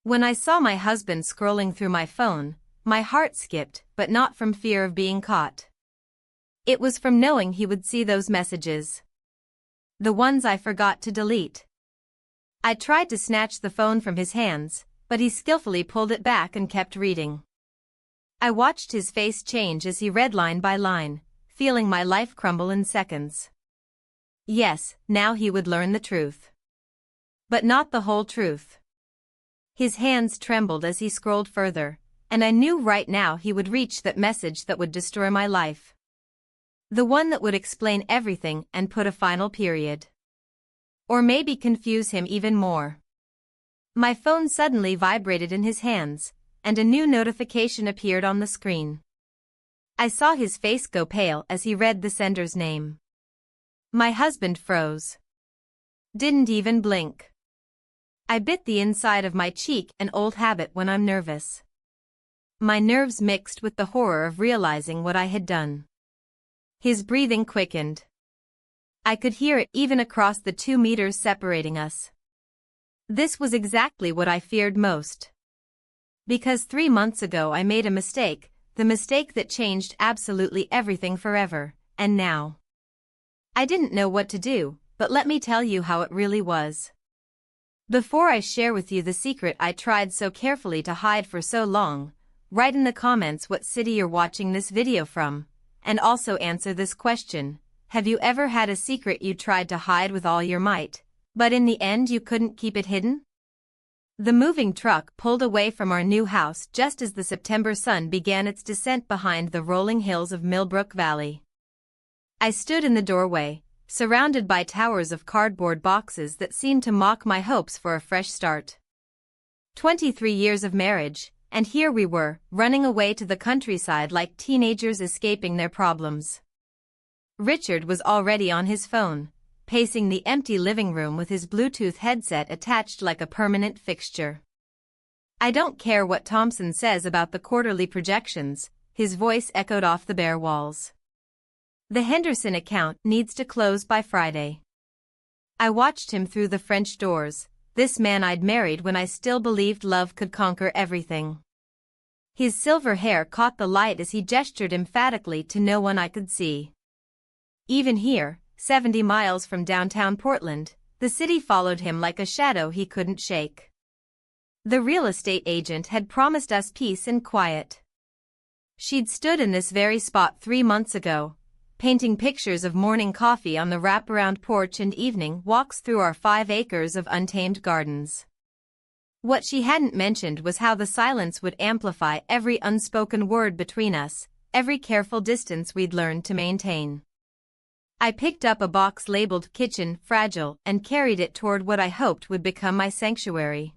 When I saw my husband scrolling through my phone, my heart skipped, but not from fear of being caught. It was from knowing he would see those messages. The ones I forgot to delete. I tried to snatch the phone from his hands, but he skillfully pulled it back and kept reading. I watched his face change as he read line by line, feeling my life crumble in seconds. Yes, now he would learn the truth. But not the whole truth. His hands trembled as he scrolled further, and I knew right now he would reach that message that would destroy my life. The one that would explain everything and put a final period. Or maybe confuse him even more. My phone suddenly vibrated in his hands, and a new notification appeared on the screen. I saw his face go pale as he read the sender's name. My husband froze. Didn't even blink. I bit the inside of my cheek, an old habit when I'm nervous. My nerves mixed with the horror of realizing what I had done. His breathing quickened. I could hear it even across the 2 meters separating us. This was exactly what I feared most. Because 3 months ago I made a mistake, the mistake that changed absolutely everything forever, and now. I didn't know what to do, but let me tell you how it really was. Before I share with you the secret I tried so carefully to hide for so long, write in the comments what city you're watching this video from, and also answer this question: have you ever had a secret you tried to hide with all your might, but in the end you couldn't keep it hidden? The moving truck pulled away from our new house just as the September sun began its descent behind the rolling hills of Millbrook Valley. I stood in the doorway, surrounded by towers of cardboard boxes that seemed to mock my hopes for a fresh start. 23 years of marriage, and here we were, running away to the countryside like teenagers escaping their problems. Richard was already on his phone, pacing the empty living room with his Bluetooth headset attached like a permanent fixture. I don't care what Thompson says about the quarterly projections, his voice echoed off the bare walls. The Henderson account needs to close by Friday. I watched him through the French doors, this man I'd married when I still believed love could conquer everything. His silver hair caught the light as he gestured emphatically to no one I could see. Even here, 70 miles from downtown Portland, the city followed him like a shadow he couldn't shake. The real estate agent had promised us peace and quiet. She'd stood in this very spot 3 months ago, painting pictures of morning coffee on the wraparound porch and evening walks through our 5 acres of untamed gardens. What she hadn't mentioned was how the silence would amplify every unspoken word between us, every careful distance we'd learned to maintain. I picked up a box labeled Kitchen Fragile and carried it toward what I hoped would become my sanctuary.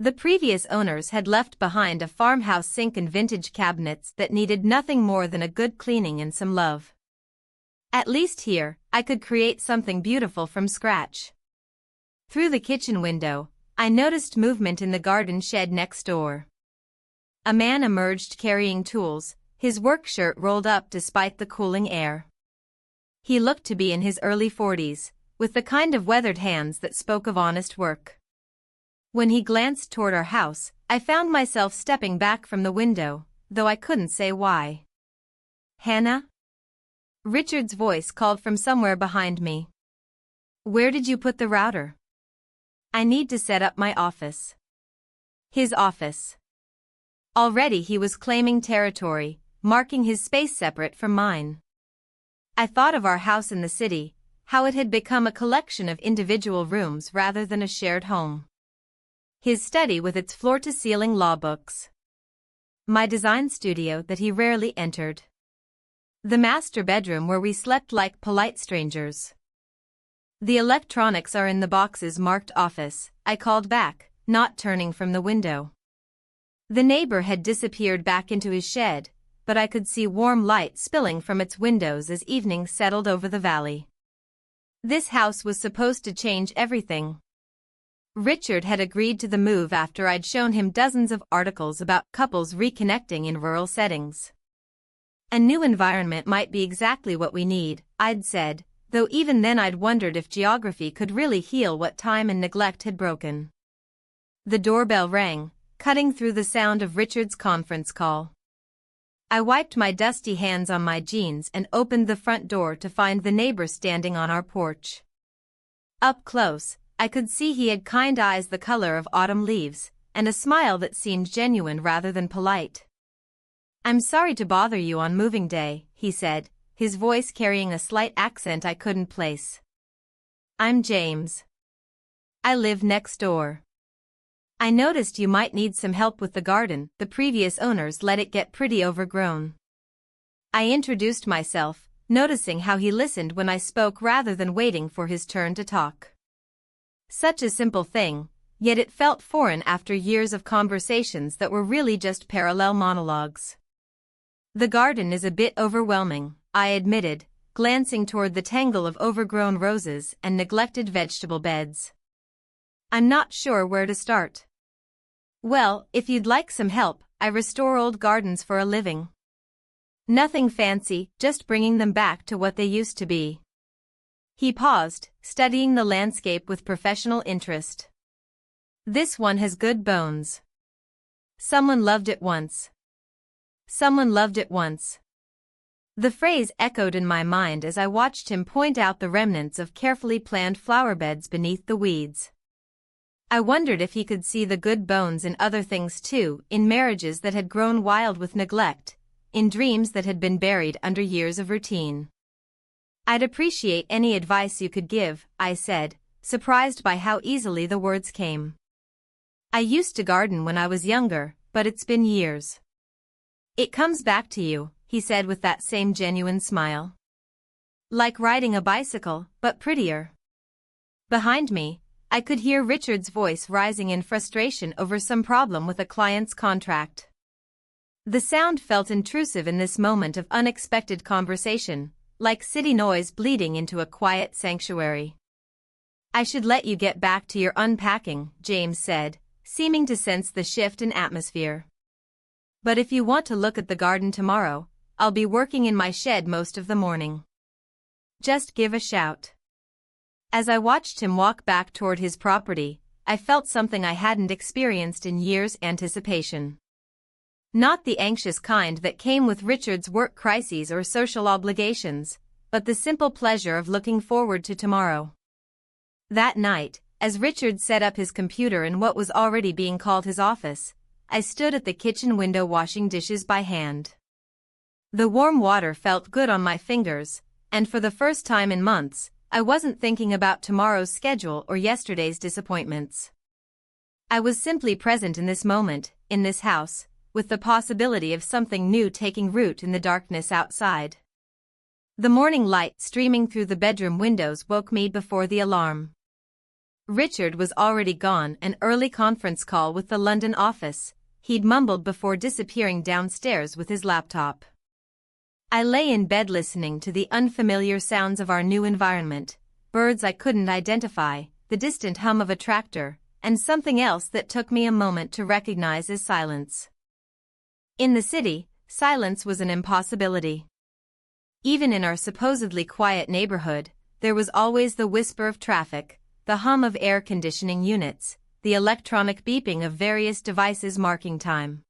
The previous owners had left behind a farmhouse sink and vintage cabinets that needed nothing more than a good cleaning and some love. At least here, I could create something beautiful from scratch. Through the kitchen window, I noticed movement in the garden shed next door. A man emerged carrying tools, his work shirt rolled up despite the cooling air. He looked to be in his early 40s, with the kind of weathered hands that spoke of honest work. When he glanced toward our house, I found myself stepping back from the window, though I couldn't say why. "Hannah?" Richard's voice called from somewhere behind me. "Where did you put the router? I need to set up my office." His office. Already he was claiming territory, marking his space separate from mine. I thought of our house in the city, how it had become a collection of individual rooms rather than a shared home. His study with its floor-to-ceiling law books. My design studio that he rarely entered. The master bedroom where we slept like polite strangers. "The electronics are in the boxes marked office," I called back, not turning from the window. The neighbor had disappeared back into his shed, but I could see warm light spilling from its windows as evening settled over the valley. This house was supposed to change everything. Richard had agreed to the move after I'd shown him dozens of articles about couples reconnecting in rural settings. A new environment might be exactly what we need, I'd said, though even then I'd wondered if geography could really heal what time and neglect had broken. The doorbell rang, cutting through the sound of Richard's conference call. I wiped my dusty hands on my jeans and opened the front door to find the neighbor standing on our porch. Up close, I could see he had kind eyes the color of autumn leaves, and a smile that seemed genuine rather than polite. "I'm sorry to bother you on moving day," he said, his voice carrying a slight accent I couldn't place. "I'm James. I live next door. I noticed you might need some help with the garden. The previous owners let it get pretty overgrown." I introduced myself, noticing how he listened when I spoke rather than waiting for his turn to talk. Such a simple thing, yet it felt foreign after years of conversations that were really just parallel monologues. "The garden is a bit overwhelming," I admitted, glancing toward the tangle of overgrown roses and neglected vegetable beds. "I'm not sure where to start." "Well, if you'd like some help, I restore old gardens for a living. Nothing fancy, just bringing them back to what they used to be." He paused, studying the landscape with professional interest. "This one has good bones. Someone loved it once. Someone loved it once." The phrase echoed in my mind as I watched him point out the remnants of carefully planned flower beds beneath the weeds. I wondered if he could see the good bones in other things too, in marriages that had grown wild with neglect, in dreams that had been buried under years of routine. "I'd appreciate any advice you could give," I said, surprised by how easily the words came. "I used to garden when I was younger, but it's been years." "It comes back to you," he said with that same genuine smile. "Like riding a bicycle, but prettier." Behind me, I could hear Richard's voice rising in frustration over some problem with a client's contract. The sound felt intrusive in this moment of unexpected conversation, like city noise bleeding into a quiet sanctuary. "I should let you get back to your unpacking," James said, seeming to sense the shift in atmosphere. "But if you want to look at the garden tomorrow, I'll be working in my shed most of the morning. Just give a shout." As I watched him walk back toward his property, I felt something I hadn't experienced in years: anticipation. Not the anxious kind that came with Richard's work crises or social obligations, but the simple pleasure of looking forward to tomorrow. That night, as Richard set up his computer in what was already being called his office, I stood at the kitchen window washing dishes by hand. The warm water felt good on my fingers, and for the first time in months, I wasn't thinking about tomorrow's schedule or yesterday's disappointments. I was simply present in this moment, in this house, with the possibility of something new taking root in the darkness outside. The morning light streaming through the bedroom windows woke me before the alarm. Richard was already gone, an early conference call with the London office, he'd mumbled before disappearing downstairs with his laptop. I lay in bed listening to the unfamiliar sounds of our new environment, birds I couldn't identify, the distant hum of a tractor, and something else that took me a moment to recognize as silence. In the city, silence was an impossibility. Even in our supposedly quiet neighborhood, there was always the whisper of traffic, the hum of air conditioning units, the electronic beeping of various devices marking time.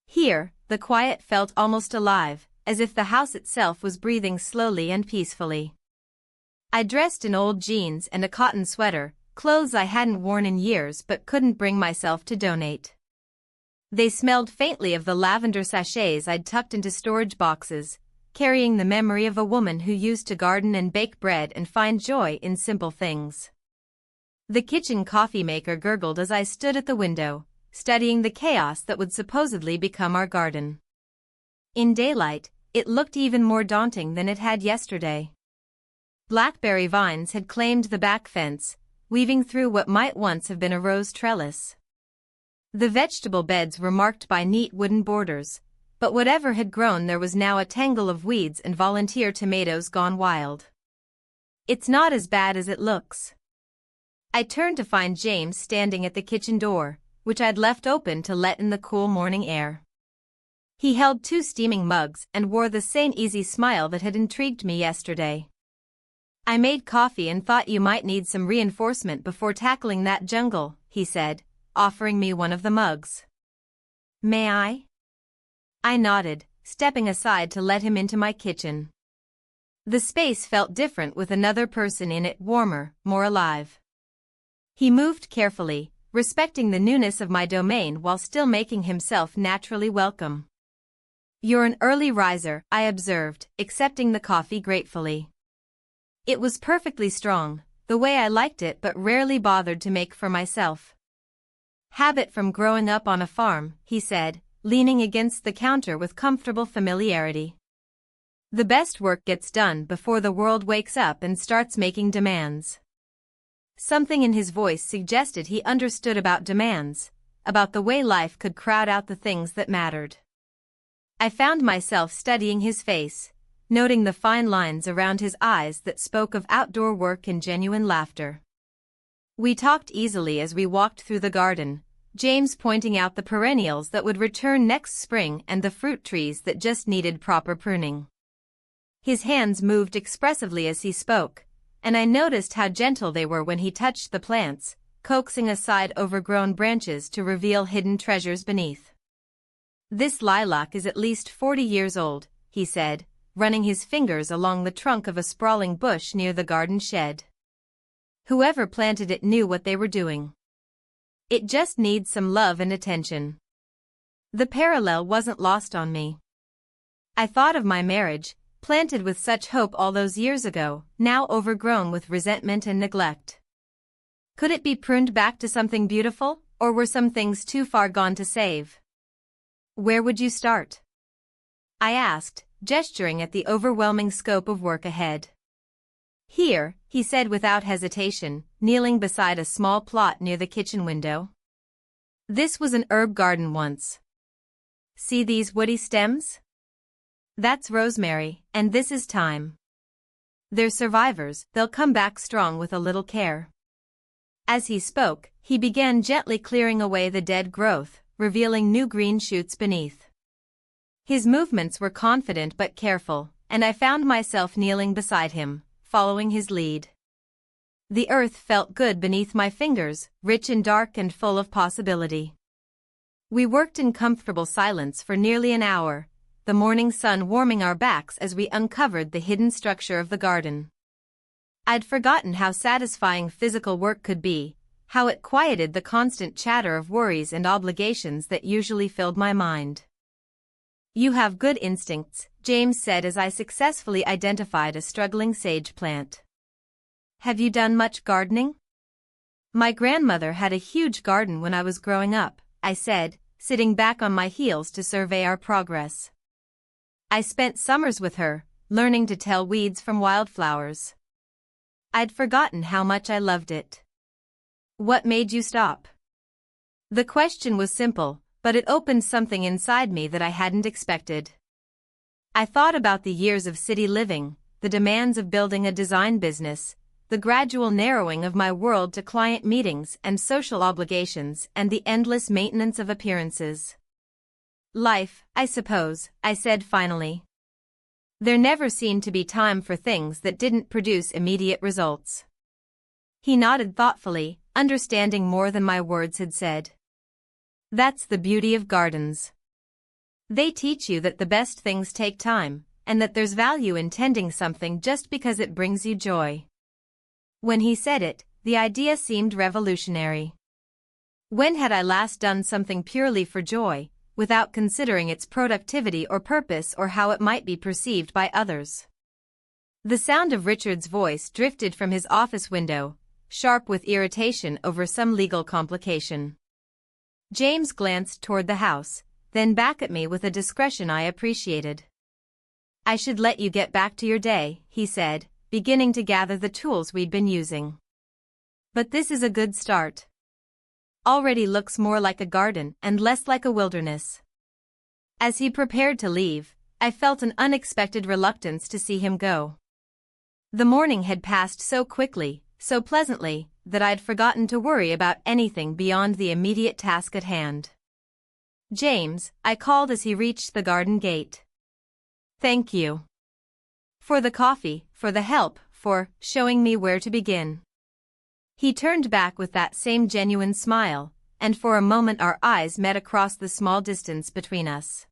Here, the quiet felt almost alive, as if the house itself was breathing slowly and peacefully. I dressed in old jeans and a cotton sweater, clothes I hadn't worn in years but couldn't bring myself to donate. They smelled faintly of the lavender sachets I'd tucked into storage boxes, carrying the memory of a woman who used to garden and bake bread and find joy in simple things. The kitchen coffee maker gurgled as I stood at the window, studying the chaos that would supposedly become our garden. In daylight, it looked even more daunting than it had yesterday. Blackberry vines had claimed the back fence, weaving through what might once have been a rose trellis. The vegetable beds were marked by neat wooden borders, but whatever had grown there was now a tangle of weeds and volunteer tomatoes gone wild. "It's not as bad as it looks." I turned to find James standing at the kitchen door, which I'd left open to let in the cool morning air. He held 2 steaming mugs and wore the same easy smile that had intrigued me yesterday. "I made coffee and thought you might need some reinforcement before tackling that jungle," he said, offering me one of the mugs. "May I?" I nodded, stepping aside to let him into my kitchen. The space felt different with another person in it, warmer, more alive. He moved carefully, respecting the newness of my domain while still making himself naturally welcome. "You're an early riser," I observed, accepting the coffee gratefully. It was perfectly strong, the way I liked it, but rarely bothered to make for myself. "Habit from growing up on a farm," he said, leaning against the counter with comfortable familiarity. "The best work gets done before the world wakes up and starts making demands." Something in his voice suggested he understood about demands, about the way life could crowd out the things that mattered. I found myself studying his face, noting the fine lines around his eyes that spoke of outdoor work and genuine laughter. We talked easily as we walked through the garden, James pointing out the perennials that would return next spring and the fruit trees that just needed proper pruning. His hands moved expressively as he spoke, and I noticed how gentle they were when he touched the plants, coaxing aside overgrown branches to reveal hidden treasures beneath. "This lilac is at least 40 years old," he said, running his fingers along the trunk of a sprawling bush near the garden shed. "Whoever planted it knew what they were doing. It just needs some love and attention." The parallel wasn't lost on me. I thought of my marriage, planted with such hope all those years ago, now overgrown with resentment and neglect. Could it be pruned back to something beautiful, or were some things too far gone to save? "Where would you start?" I asked, gesturing at the overwhelming scope of work ahead. "Here," he said without hesitation, kneeling beside a small plot near the kitchen window. "This was an herb garden once. See these woody stems? That's rosemary, and this is thyme. They're survivors, they'll come back strong with a little care." As he spoke, he began gently clearing away the dead growth, revealing new green shoots beneath. His movements were confident but careful, and I found myself kneeling beside him, following his lead. The earth felt good beneath my fingers, rich and dark and full of possibility. We worked in comfortable silence for nearly an hour, the morning sun warming our backs as we uncovered the hidden structure of the garden. I'd forgotten how satisfying physical work could be, how it quieted the constant chatter of worries and obligations that usually filled my mind. "You have good instincts," James said as I successfully identified a struggling sage plant. "Have you done much gardening?" "My grandmother had a huge garden when I was growing up," I said, sitting back on my heels to survey our progress. "I spent summers with her, learning to tell weeds from wildflowers. I'd forgotten how much I loved it." "What made you stop?" The question was simple, but it opened something inside me that I hadn't expected. I thought about the years of city living, the demands of building a design business, the gradual narrowing of my world to client meetings and social obligations, and the endless maintenance of appearances. "Life, I suppose," I said finally. There never seemed to be time for things that didn't produce immediate results. He nodded thoughtfully, understanding more than my words had said. "That's the beauty of gardens. They teach you that the best things take time, and that there's value in tending something just because it brings you joy." When he said it, the idea seemed revolutionary. When had I last done something purely for joy, without considering its productivity or purpose or how it might be perceived by others? The sound of Richard's voice drifted from his office window, sharp with irritation over some legal complication. James glanced toward the house, then back at me with a discretion I appreciated. "I should let you get back to your day," he said, beginning to gather the tools we'd been using. "But this is a good start. Already looks more like a garden and less like a wilderness." As he prepared to leave, I felt an unexpected reluctance to see him go. The morning had passed so quickly, so pleasantly, that I'd forgotten to worry about anything beyond the immediate task at hand. "James," I called as he reached the garden gate. "Thank you. For the coffee, for the help, for showing me where to begin." He turned back with that same genuine smile, and for a moment our eyes met across the small distance between us.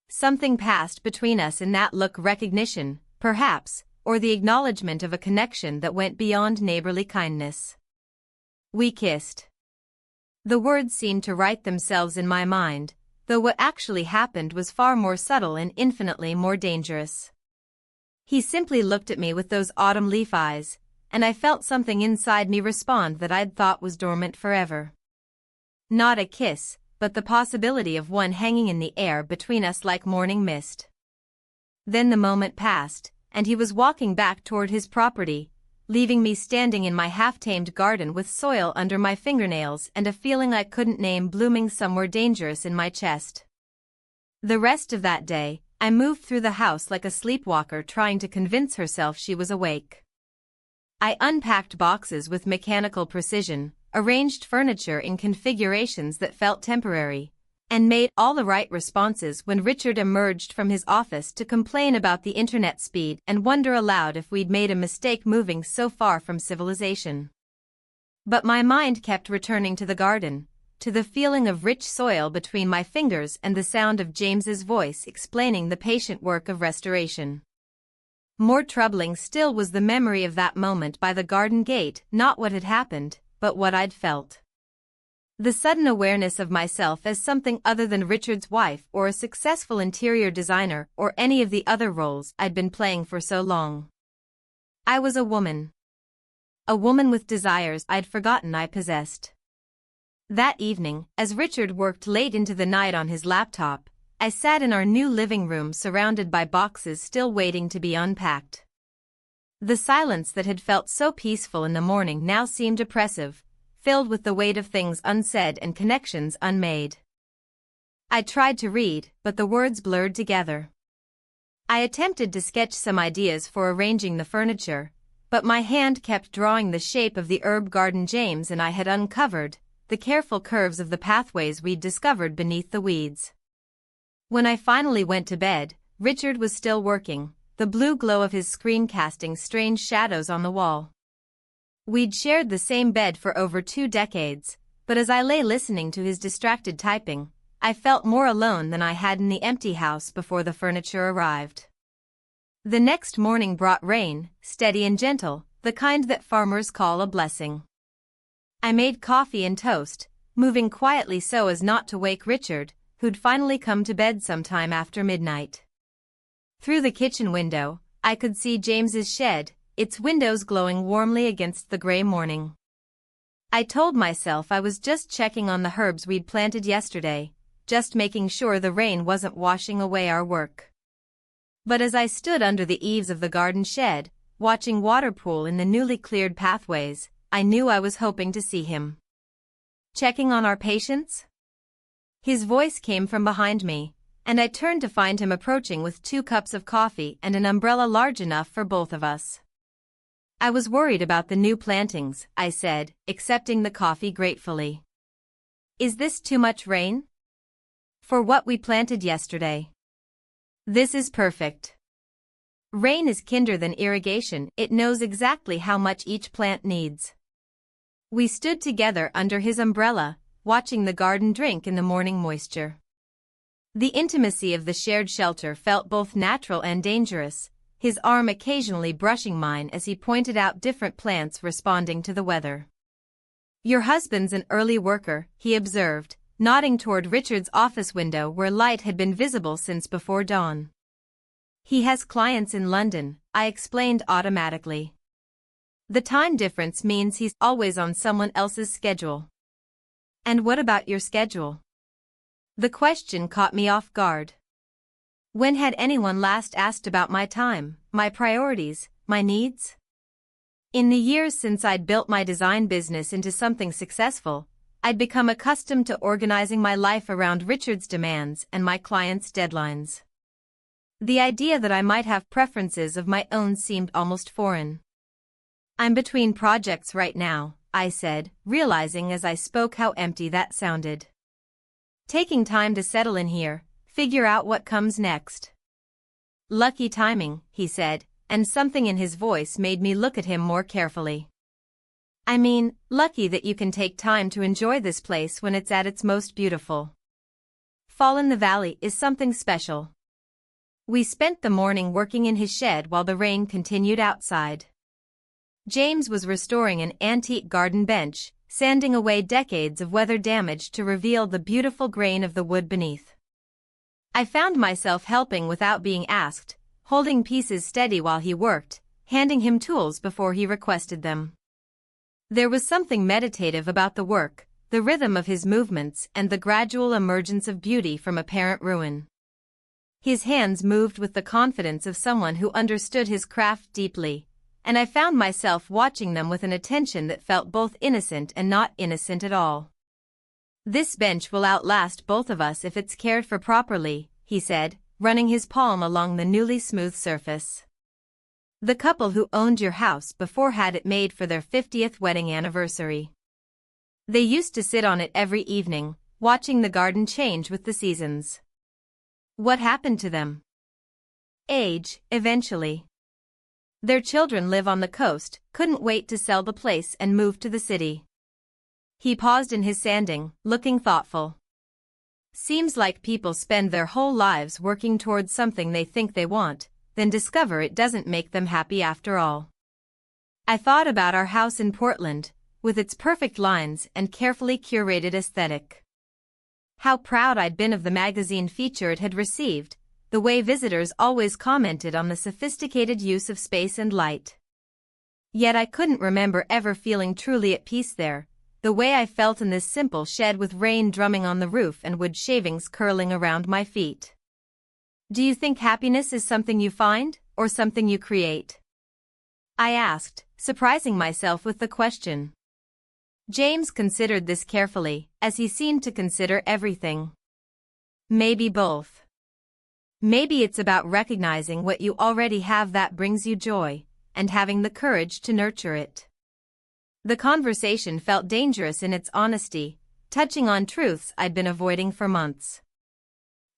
Something passed between us in that look, recognition, perhaps, or the acknowledgement of a connection that went beyond neighborly kindness. We kissed. The words seemed to write themselves in my mind, though what actually happened was far more subtle and infinitely more dangerous. He simply looked at me with those autumn leaf eyes, and I felt something inside me respond that I'd thought was dormant forever. Not a kiss, but the possibility of one hanging in the air between us like morning mist. Then the moment passed, and he was walking back toward his property, leaving me standing in my half-tamed garden with soil under my fingernails and a feeling I couldn't name blooming somewhere dangerous in my chest. The rest of that day, I moved through the house like a sleepwalker trying to convince herself she was awake. I unpacked boxes with mechanical precision, arranged furniture in configurations that felt temporary, and made all the right responses when Richard emerged from his office to complain about the internet speed and wonder aloud if we'd made a mistake moving so far from civilization. But my mind kept returning to the garden, to the feeling of rich soil between my fingers and the sound of James's voice explaining the patient work of restoration. More troubling still was the memory of that moment by the garden gate, not what had happened, but what I'd felt. The sudden awareness of myself as something other than Richard's wife or a successful interior designer or any of the other roles I'd been playing for so long. I was a woman. A woman with desires I'd forgotten I possessed. That evening, as Richard worked late into the night on his laptop, I sat in our new living room surrounded by boxes still waiting to be unpacked. The silence that had felt so peaceful in the morning now seemed oppressive, filled with the weight of things unsaid and connections unmade. I tried to read, but the words blurred together. I attempted to sketch some ideas for arranging the furniture, but my hand kept drawing the shape of the herb garden James and I had uncovered, the careful curves of the pathways we'd discovered beneath the weeds. When I finally went to bed, Richard was still working, the blue glow of his screen casting strange shadows on the wall. We'd shared the same bed for over 2 decades, but as I lay listening to his distracted typing, I felt more alone than I had in the empty house before the furniture arrived. The next morning brought rain, steady and gentle, the kind that farmers call a blessing. I made coffee and toast, moving quietly so as not to wake Richard, who'd finally come to bed sometime after midnight. Through the kitchen window, I could see James's shed, its windows glowing warmly against the gray morning. I told myself I was just checking on the herbs we'd planted yesterday, just making sure the rain wasn't washing away our work. But as I stood under the eaves of the garden shed, watching water pool in the newly cleared pathways, I knew I was hoping to see him. Checking on our patients? His voice came from behind me, and I turned to find him approaching with 2 cups of coffee and an umbrella large enough for both of us. I was worried about the new plantings, I said, accepting the coffee gratefully. Is this too much rain? For what we planted yesterday. This is perfect. Rain is kinder than irrigation, it knows exactly how much each plant needs. We stood together under his umbrella, watching the garden drink in the morning moisture. The intimacy of the shared shelter felt both natural and dangerous, his arm occasionally brushing mine as he pointed out different plants responding to the weather. Your husband's an early worker, he observed, nodding toward Richard's office window where light had been visible since before dawn. He has clients in London, I explained automatically. The time difference means he's always on someone else's schedule. And what about your schedule? The question caught me off guard. When had anyone last asked about my time, my priorities, my needs? In the years since I'd built my design business into something successful, I'd become accustomed to organizing my life around Richard's demands and my clients' deadlines. The idea that I might have preferences of my own seemed almost foreign. I'm between projects right now, I said, realizing as I spoke how empty that sounded. Taking time to settle in here, figure out what comes next. Lucky timing, he said, and something in his voice made me look at him more carefully. I mean, lucky that you can take time to enjoy this place when it's at its most beautiful. Fall in the Valley is something special. We spent the morning working in his shed while the rain continued outside. James was restoring an antique garden bench, sanding away decades of weather damage to reveal the beautiful grain of the wood beneath. I found myself helping without being asked, holding pieces steady while he worked, handing him tools before he requested them. There was something meditative about the work, the rhythm of his movements and the gradual emergence of beauty from apparent ruin. His hands moved with the confidence of someone who understood his craft deeply, and I found myself watching them with an attention that felt both innocent and not innocent at all. "This bench will outlast both of us if it's cared for properly," he said, running his palm along the newly smooth surface. "The couple who owned your house before had it made for their 50th wedding anniversary. They used to sit on it every evening, watching the garden change with the seasons. What happened to them? Age, eventually. Their children live on the coast, couldn't wait to sell the place and move to the city." He paused in his sanding, looking thoughtful. "Seems like people spend their whole lives working towards something they think they want, then discover it doesn't make them happy after all." I thought about our house in Portland, with its perfect lines and carefully curated aesthetic. How proud I'd been of the magazine feature it had received, the way visitors always commented on the sophisticated use of space and light. Yet I couldn't remember ever feeling truly at peace there, the way I felt in this simple shed with rain drumming on the roof and wood shavings curling around my feet. "Do you think happiness is something you find, or something you create?" I asked, surprising myself with the question. James considered this carefully, as he seemed to consider everything. "Maybe both. Maybe it's about recognizing what you already have that brings you joy, and having the courage to nurture it." The conversation felt dangerous in its honesty, touching on truths I'd been avoiding for months.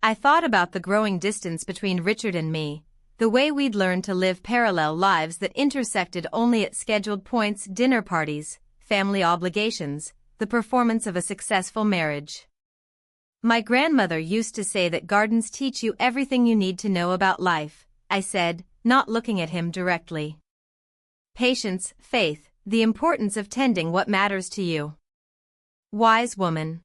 I thought about the growing distance between Richard and me, the way we'd learned to live parallel lives that intersected only at scheduled points: dinner parties, family obligations, the performance of a successful marriage. "My grandmother used to say that gardens teach you everything you need to know about life," I said, not looking at him directly. "Patience, faith, the importance of tending what matters to you." Wise woman.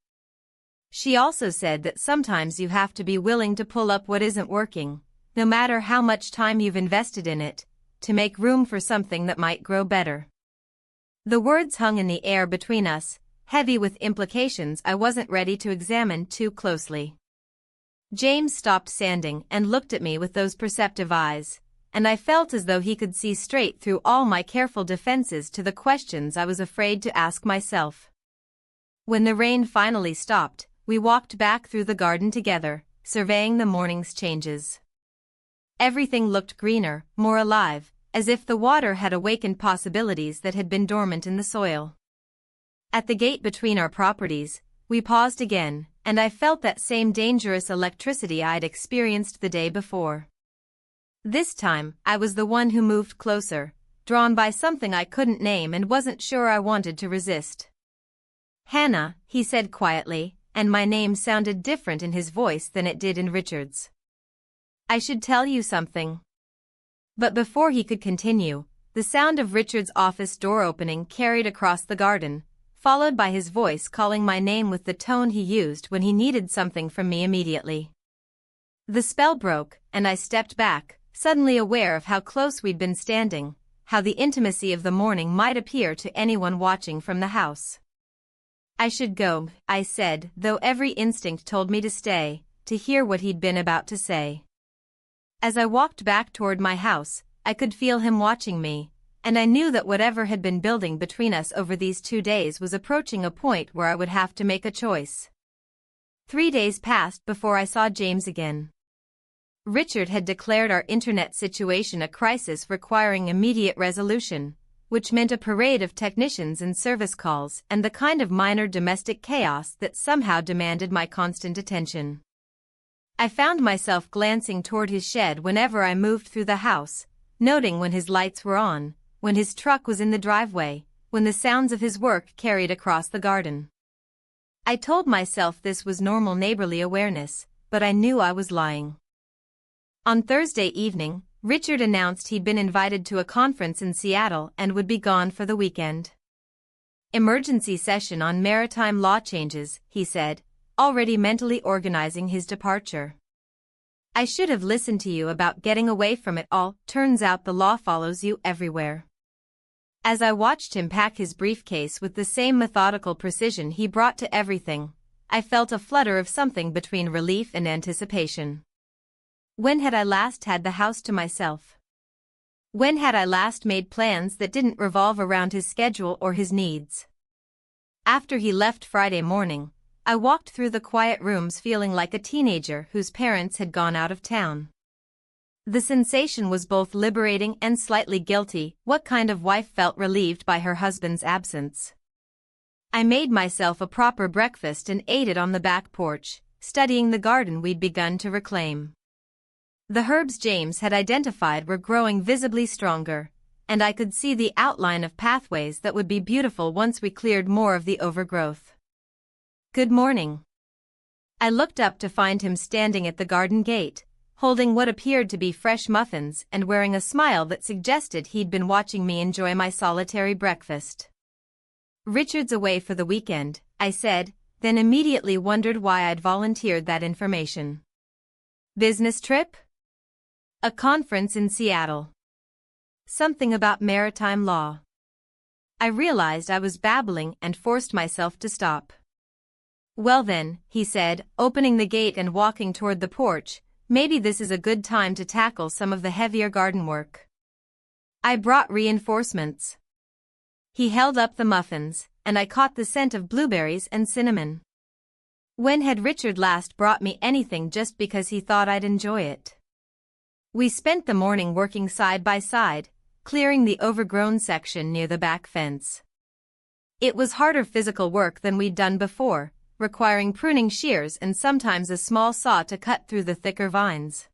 She also said that sometimes you have to be willing to pull up what isn't working, no matter how much time you've invested in it, to make room for something that might grow better. The words hung in the air between us, heavy with implications I wasn't ready to examine too closely. James stopped sanding and looked at me with those perceptive eyes, and I felt as though he could see straight through all my careful defenses to the questions I was afraid to ask myself. When the rain finally stopped, we walked back through the garden together, surveying the morning's changes. Everything looked greener, more alive, as if the water had awakened possibilities that had been dormant in the soil. At the gate between our properties, we paused again, and I felt that same dangerous electricity I'd experienced the day before. This time, I was the one who moved closer, drawn by something I couldn't name and wasn't sure I wanted to resist. "Hannah," he said quietly, and my name sounded different in his voice than it did in Richard's. "I should tell you something." But before he could continue, the sound of Richard's office door opening carried across the garden, followed by his voice calling my name with the tone he used when he needed something from me immediately. The spell broke, and I stepped back, suddenly aware of how close we'd been standing, how the intimacy of the morning might appear to anyone watching from the house. "I should go," I said, though every instinct told me to stay, to hear what he'd been about to say. As I walked back toward my house, I could feel him watching me, and I knew that whatever had been building between us over these 2 days was approaching a point where I would have to make a choice. 3 days passed before I saw James again. Richard had declared our internet situation a crisis requiring immediate resolution, which meant a parade of technicians and service calls and the kind of minor domestic chaos that somehow demanded my constant attention. I found myself glancing toward his shed whenever I moved through the house, noting when his lights were on, when his truck was in the driveway, when the sounds of his work carried across the garden. I told myself this was normal neighborly awareness, but I knew I was lying. On Thursday evening, Richard announced he'd been invited to a conference in Seattle and would be gone for the weekend. Emergency session on maritime law changes, he said, already mentally organizing his departure. I should have listened to you about getting away from it all. Turns out the law follows you everywhere. As I watched him pack his briefcase with the same methodical precision he brought to everything, I felt a flutter of something between relief and anticipation. When had I last had the house to myself? When had I last made plans that didn't revolve around his schedule or his needs? After he left Friday morning, I walked through the quiet rooms feeling like a teenager whose parents had gone out of town. The sensation was both liberating and slightly guilty. What kind of wife felt relieved by her husband's absence? I made myself a proper breakfast and ate it on the back porch, studying the garden we'd begun to reclaim. The herbs James had identified were growing visibly stronger, and I could see the outline of pathways that would be beautiful once we cleared more of the overgrowth. Good morning. I looked up to find him standing at the garden gate, holding what appeared to be fresh muffins and wearing a smile that suggested he'd been watching me enjoy my solitary breakfast. Richard's away for the weekend, I said, then immediately wondered why I'd volunteered that information. Business trip? A conference in Seattle. Something about maritime law. I realized I was babbling and forced myself to stop. Well then, he said, opening the gate and walking toward the porch, maybe this is a good time to tackle some of the heavier garden work. I brought reinforcements. He held up the muffins, and I caught the scent of blueberries and cinnamon. When had Richard last brought me anything just because he thought I'd enjoy it? We spent the morning working side by side, clearing the overgrown section near the back fence. It was harder physical work than we'd done before, requiring pruning shears and sometimes a small saw to cut through the thicker vines.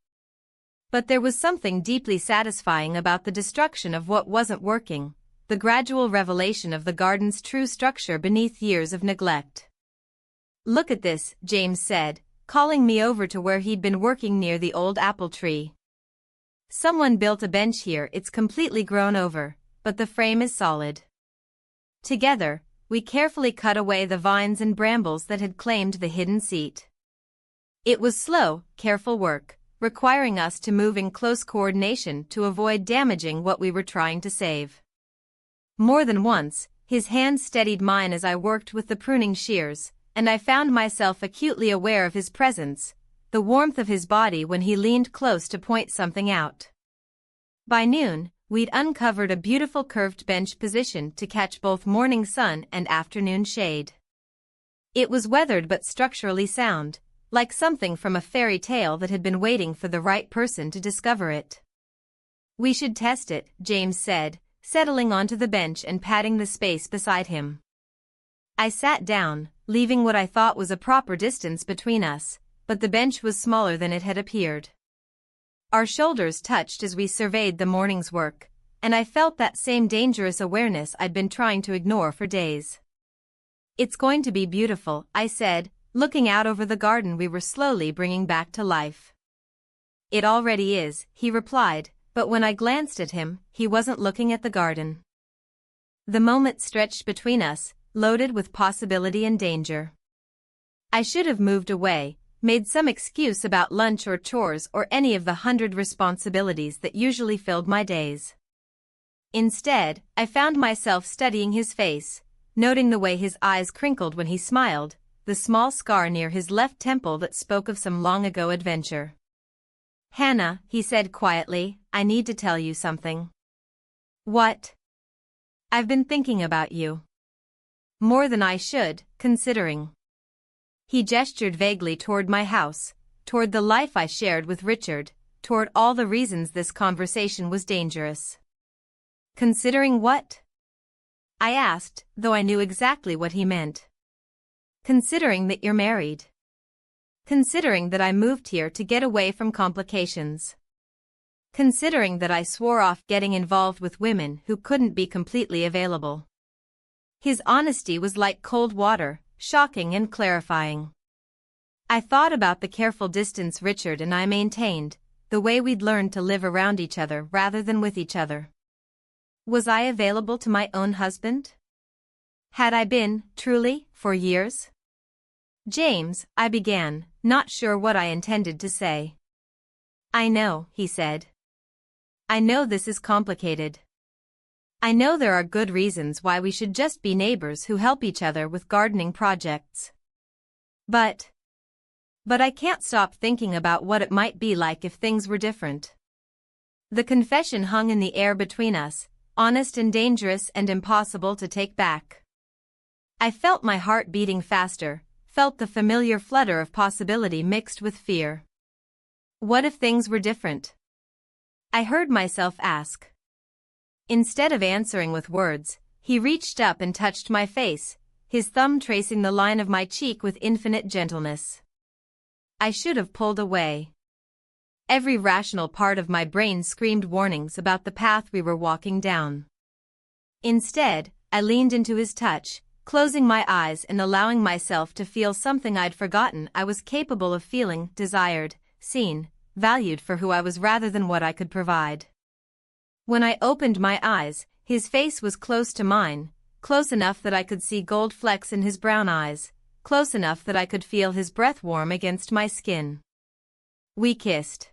But there was something deeply satisfying about the destruction of what wasn't working, the gradual revelation of the garden's true structure beneath years of neglect. Look at this, James said, calling me over to where he'd been working near the old apple tree. Someone built a bench here. It's completely grown over, but the frame is solid. Together, we carefully cut away the vines and brambles that had claimed the hidden seat. It was slow, careful work, requiring us to move in close coordination to avoid damaging what we were trying to save. More than once, his hand steadied mine as I worked with the pruning shears, and I found myself acutely aware of his presence, the warmth of his body when he leaned close to point something out. By noon, we'd uncovered a beautiful curved bench positioned to catch both morning sun and afternoon shade. It was weathered but structurally sound, like something from a fairy tale that had been waiting for the right person to discover it. We should test it, James said, settling onto the bench and patting the space beside him. I sat down, leaving what I thought was a proper distance between us, but the bench was smaller than it had appeared. Our shoulders touched as we surveyed the morning's work, and I felt that same dangerous awareness I'd been trying to ignore for days. It's going to be beautiful, I said, looking out over the garden we were slowly bringing back to life. It already is, he replied, but when I glanced at him, he wasn't looking at the garden. The moment stretched between us, loaded with possibility and danger. I should have moved away, made some excuse about lunch or chores or any of the 100 responsibilities that usually filled my days. Instead, I found myself studying his face, noting the way his eyes crinkled when he smiled, the small scar near his left temple that spoke of some long-ago adventure. Hannah, he said quietly, I need to tell you something. What? I've been thinking about you. More than I should, considering. He gestured vaguely toward my house, toward the life I shared with Richard, toward all the reasons this conversation was dangerous. Considering what? I asked, though I knew exactly what he meant. Considering that you're married. Considering that I moved here to get away from complications. Considering that I swore off getting involved with women who couldn't be completely available. His honesty was like cold water, shocking and clarifying. I thought about the careful distance Richard and I maintained, the way we'd learned to live around each other rather than with each other. Was I available to my own husband? Had I been, truly, for years? James, I began, not sure what I intended to say. I know, he said. I know this is complicated. I know there are good reasons why we should just be neighbors who help each other with gardening projects. But I can't stop thinking about what it might be like if things were different. The confession hung in the air between us, honest and dangerous and impossible to take back. I felt my heart beating faster, felt the familiar flutter of possibility mixed with fear. What if things were different? I heard myself ask. Instead of answering with words, he reached up and touched my face, his thumb tracing the line of my cheek with infinite gentleness. I should have pulled away. Every rational part of my brain screamed warnings about the path we were walking down. Instead, I leaned into his touch, closing my eyes and allowing myself to feel something I'd forgotten I was capable of feeling, desired, seen, valued for who I was rather than what I could provide. When I opened my eyes, his face was close to mine, close enough that I could see gold flecks in his brown eyes, close enough that I could feel his breath warm against my skin. We kissed.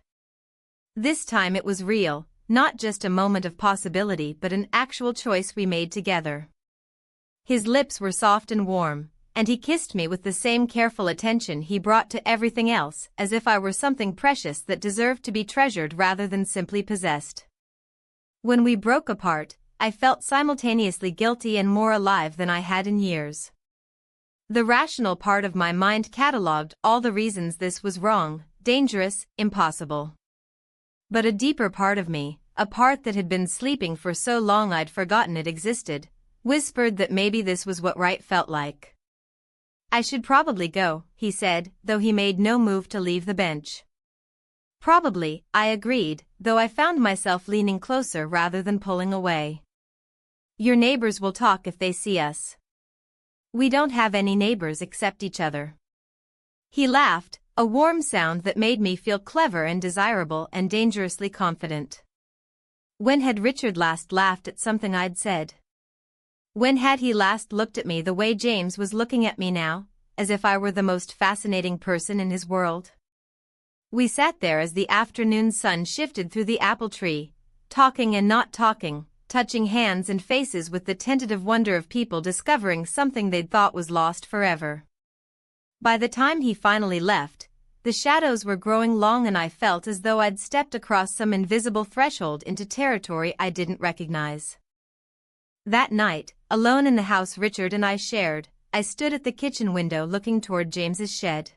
This time it was real, not just a moment of possibility but an actual choice we made together. His lips were soft and warm, and he kissed me with the same careful attention he brought to everything else, as if I were something precious that deserved to be treasured rather than simply possessed. When we broke apart, I felt simultaneously guilty and more alive than I had in years. The rational part of my mind catalogued all the reasons this was wrong, dangerous, impossible. But a deeper part of me, a part that had been sleeping for so long I'd forgotten it existed, whispered that maybe this was what right felt like. I should probably go, he said, though he made no move to leave the bench. Probably, I agreed, though I found myself leaning closer rather than pulling away. Your neighbors will talk if they see us. We don't have any neighbors except each other. He laughed, a warm sound that made me feel clever and desirable and dangerously confident. When had Richard last laughed at something I'd said? When had he last looked at me the way James was looking at me now, as if I were the most fascinating person in his world? We sat there as the afternoon sun shifted through the apple tree, talking and not talking, touching hands and faces with the tentative wonder of people discovering something they'd thought was lost forever. By the time he finally left, the shadows were growing long and I felt as though I'd stepped across some invisible threshold into territory I didn't recognize. That night, alone in the house Richard and I shared, I stood at the kitchen window looking toward James's shed.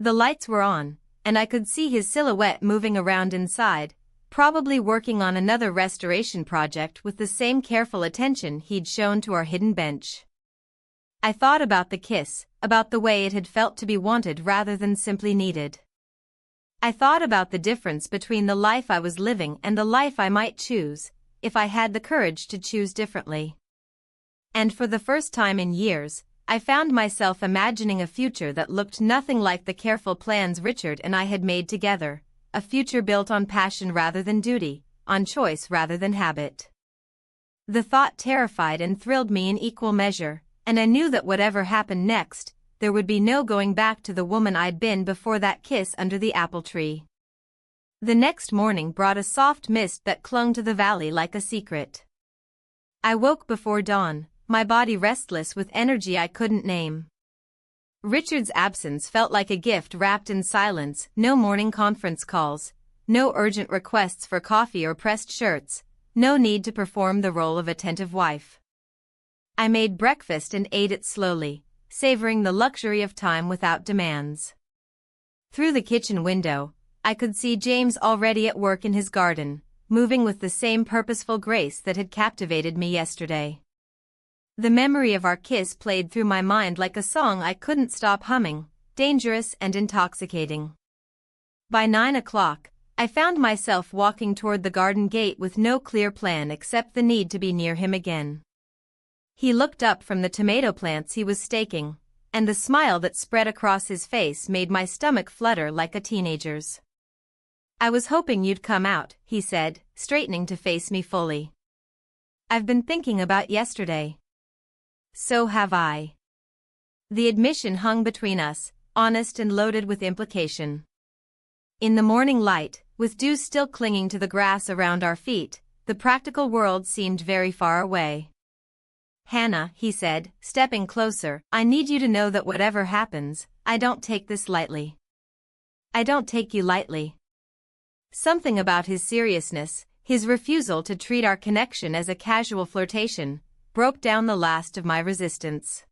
The lights were on, and I could see his silhouette moving around inside, probably working on another restoration project with the same careful attention he'd shown to our hidden bench. I thought about the kiss, about the way it had felt to be wanted rather than simply needed. I thought about the difference between the life I was living and the life I might choose, if I had the courage to choose differently. And for the first time in years, I found myself imagining a future that looked nothing like the careful plans Richard and I had made together, a future built on passion rather than duty, on choice rather than habit. The thought terrified and thrilled me in equal measure, and I knew that whatever happened next, there would be no going back to the woman I'd been before that kiss under the apple tree. The next morning brought a soft mist that clung to the valley like a secret. I woke before dawn, my body restless with energy I couldn't name. Richard's absence felt like a gift wrapped in silence, no morning conference calls, no urgent requests for coffee or pressed shirts, no need to perform the role of attentive wife. I made breakfast and ate it slowly, savoring the luxury of time without demands. Through the kitchen window, I could see James already at work in his garden, moving with the same purposeful grace that had captivated me yesterday. The memory of our kiss played through my mind like a song I couldn't stop humming, dangerous and intoxicating. By 9 o'clock, I found myself walking toward the garden gate with no clear plan except the need to be near him again. He looked up from the tomato plants he was staking, and the smile that spread across his face made my stomach flutter like a teenager's. "I was hoping you'd come out," he said, straightening to face me fully. "I've been thinking about yesterday." "So have I." The admission hung between us, honest and loaded with implication. In the morning light, with dew still clinging to the grass around our feet, the practical world seemed very far away. "Hannah," he said, stepping closer, "I need you to know that whatever happens, I don't take this lightly. I don't take you lightly." Something about his seriousness, his refusal to treat our connection as a casual flirtation, broke down the last of my resistance.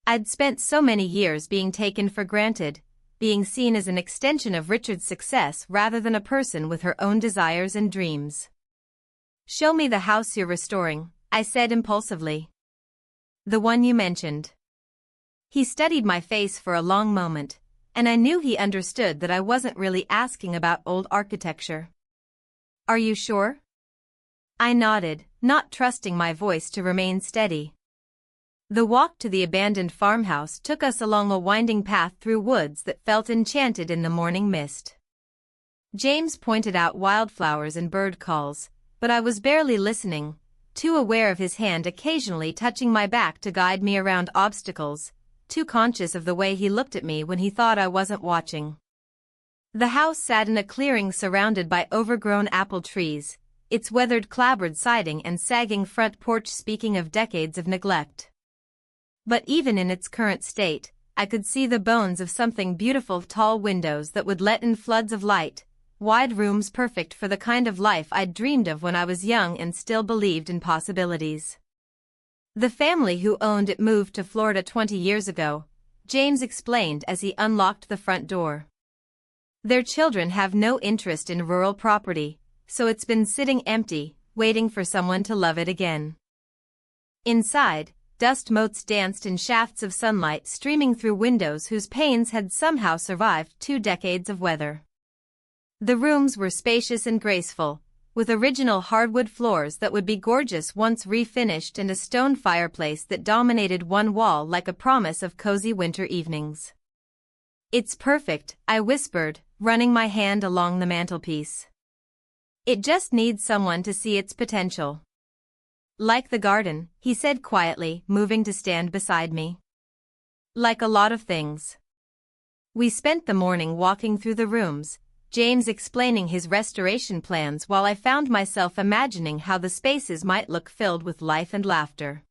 I'd spent so many years being taken for granted, being seen as an extension of Richard's success rather than a person with her own desires and dreams. "Show me the house you're restoring," I said impulsively. "The one you mentioned." He studied my face for a long moment, and I knew he understood that I wasn't really asking about old architecture. "Are you sure?" I nodded, not trusting my voice to remain steady. The walk to the abandoned farmhouse took us along a winding path through woods that felt enchanted in the morning mist. James pointed out wildflowers and bird calls, but I was barely listening, too aware of his hand occasionally touching my back to guide me around obstacles, too conscious of the way he looked at me when he thought I wasn't watching. The house sat in a clearing surrounded by overgrown apple trees, its weathered clapboard siding and sagging front porch speaking of decades of neglect. But even in its current state, I could see the bones of something beautiful: tall windows that would let in floods of light, wide rooms perfect for the kind of life I'd dreamed of when I was young and still believed in possibilities. "The family who owned it moved to Florida 20 years ago," James explained as he unlocked the front door. "Their children have no interest in rural property, so it's been sitting empty, waiting for someone to love it again." Inside, dust motes danced in shafts of sunlight streaming through windows whose panes had somehow survived 2 decades of weather. The rooms were spacious and graceful, with original hardwood floors that would be gorgeous once refinished and a stone fireplace that dominated one wall like a promise of cozy winter evenings. "It's perfect," I whispered, running my hand along the mantelpiece. "It just needs someone to see its potential." "Like the garden," he said quietly, moving to stand beside me. "Like a lot of things." We spent the morning walking through the rooms, James explaining his restoration plans while I found myself imagining how the spaces might look filled with life and laughter.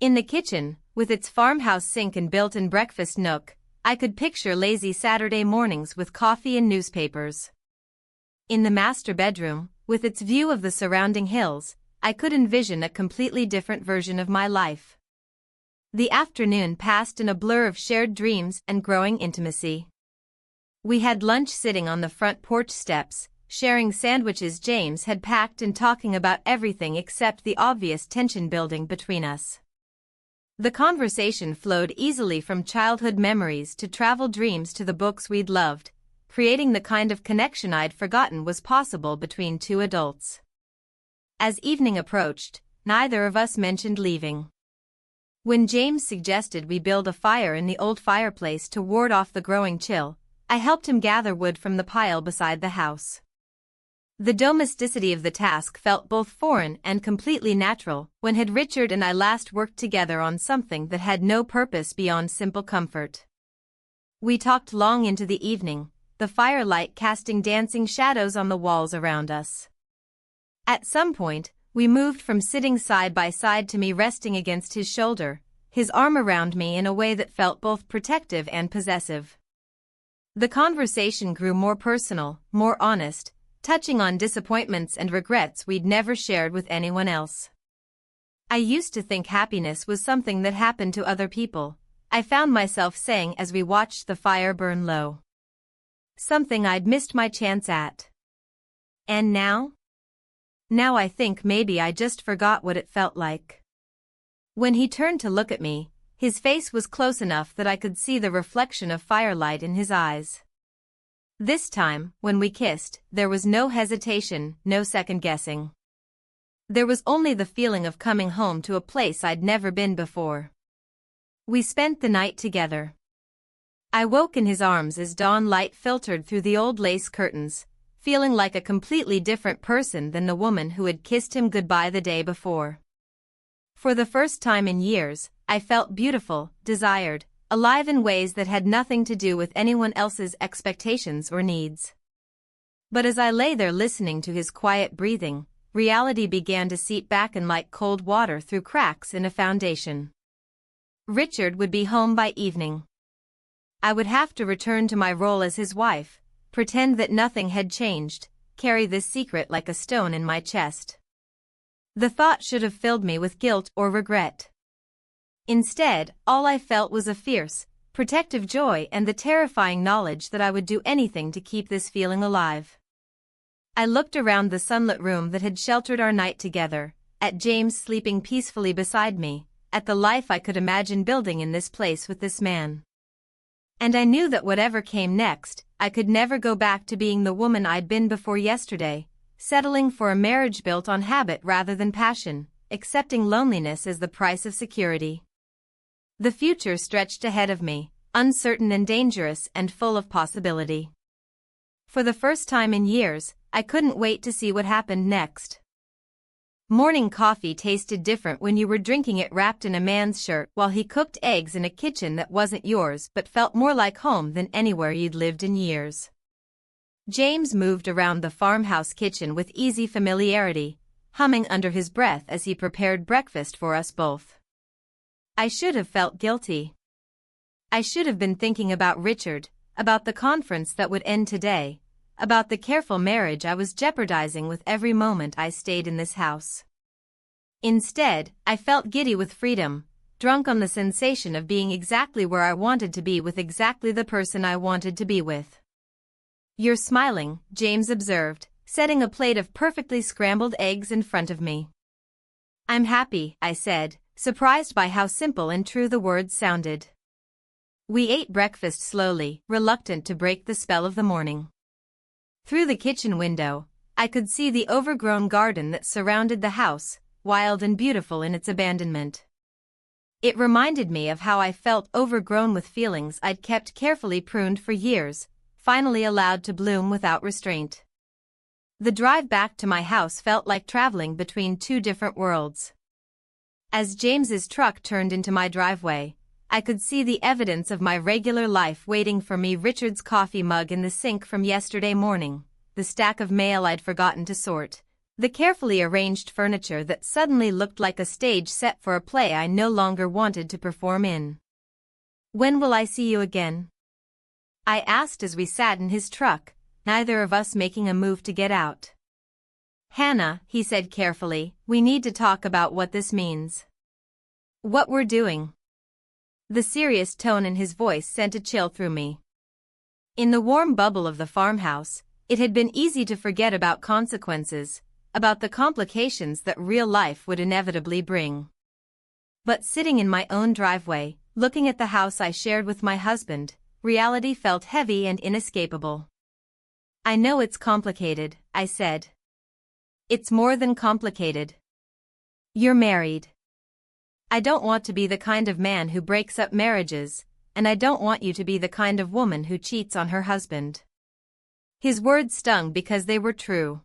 In the kitchen, with its farmhouse sink and built-in breakfast nook, I could picture lazy Saturday mornings with coffee and newspapers. In the master bedroom, with its view of the surrounding hills, I could envision a completely different version of my life. The afternoon passed in a blur of shared dreams and growing intimacy. We had lunch sitting on the front porch steps, sharing sandwiches James had packed and talking about everything except the obvious tension building between us. The conversation flowed easily from childhood memories to travel dreams to the books we'd loved, creating the kind of connection I'd forgotten was possible between 2 adults. As evening approached, neither of us mentioned leaving. When James suggested we build a fire in the old fireplace to ward off the growing chill, I helped him gather wood from the pile beside the house. The domesticity of the task felt both foreign and completely natural. When had Richard and I last worked together on something that had no purpose beyond simple comfort? We talked long into the evening, the firelight casting dancing shadows on the walls around us. At some point, we moved from sitting side by side to me resting against his shoulder, his arm around me in a way that felt both protective and possessive. The conversation grew more personal, more honest, touching on disappointments and regrets we'd never shared with anyone else. "I used to think happiness was something that happened to other people," I found myself saying as we watched the fire burn low. "Something I'd missed my chance at. And now? Now I think maybe I just forgot what it felt like." When he turned to look at me, his face was close enough that I could see the reflection of firelight in his eyes. This time, when we kissed, there was no hesitation, no second guessing. There was only the feeling of coming home to a place I'd never been before. We spent the night together. I woke in his arms as dawn light filtered through the old lace curtains, feeling like a completely different person than the woman who had kissed him goodbye the day before. For the first time in years, I felt beautiful, desired, alive in ways that had nothing to do with anyone else's expectations or needs. But as I lay there listening to his quiet breathing, reality began to seep back in like cold water through cracks in a foundation. Richard would be home by evening. I would have to return to my role as his wife, pretend that nothing had changed, carry this secret like a stone in my chest. The thought should have filled me with guilt or regret. Instead, all I felt was a fierce, protective joy and the terrifying knowledge that I would do anything to keep this feeling alive. I looked around the sunlit room that had sheltered our night together, at James sleeping peacefully beside me, at the life I could imagine building in this place with this man. And I knew that whatever came next, I could never go back to being the woman I'd been before yesterday, settling for a marriage built on habit rather than passion, accepting loneliness as the price of security. The future stretched ahead of me, uncertain and dangerous and full of possibility. For the first time in years, I couldn't wait to see what happened next. Morning coffee tasted different when you were drinking it wrapped in a man's shirt while he cooked eggs in a kitchen that wasn't yours but felt more like home than anywhere you'd lived in years. James moved around the farmhouse kitchen with easy familiarity, humming under his breath as he prepared breakfast for us both. I should have felt guilty. I should have been thinking about Richard, about the conference that would end today, about the careful marriage I was jeopardizing with every moment I stayed in this house. Instead, I felt giddy with freedom, drunk on the sensation of being exactly where I wanted to be with exactly the person I wanted to be with. "You're smiling," James observed, setting a plate of perfectly scrambled eggs in front of me. "I'm happy," I said, surprised by how simple and true the words sounded. We ate breakfast slowly, reluctant to break the spell of the morning. Through the kitchen window, I could see the overgrown garden that surrounded the house, wild and beautiful in its abandonment. It reminded me of how I felt overgrown with feelings I'd kept carefully pruned for years, finally allowed to bloom without restraint. The drive back to my house felt like traveling between two different worlds. As James's truck turned into my driveway, I could see the evidence of my regular life waiting for me: Richard's coffee mug in the sink from yesterday morning, the stack of mail I'd forgotten to sort, the carefully arranged furniture that suddenly looked like a stage set for a play I no longer wanted to perform in. "When will I see you again?" I asked as we sat in his truck, neither of us making a move to get out. "Hannah," he said carefully, "we need to talk about what this means. What we're doing." The serious tone in his voice sent a chill through me. In the warm bubble of the farmhouse, it had been easy to forget about consequences, about the complications that real life would inevitably bring. But sitting in my own driveway, looking at the house I shared with my husband, reality felt heavy and inescapable. "I know it's complicated," I said. "It's more than complicated. You're married. I don't want to be the kind of man who breaks up marriages, and I don't want you to be the kind of woman who cheats on her husband." His words stung because they were true.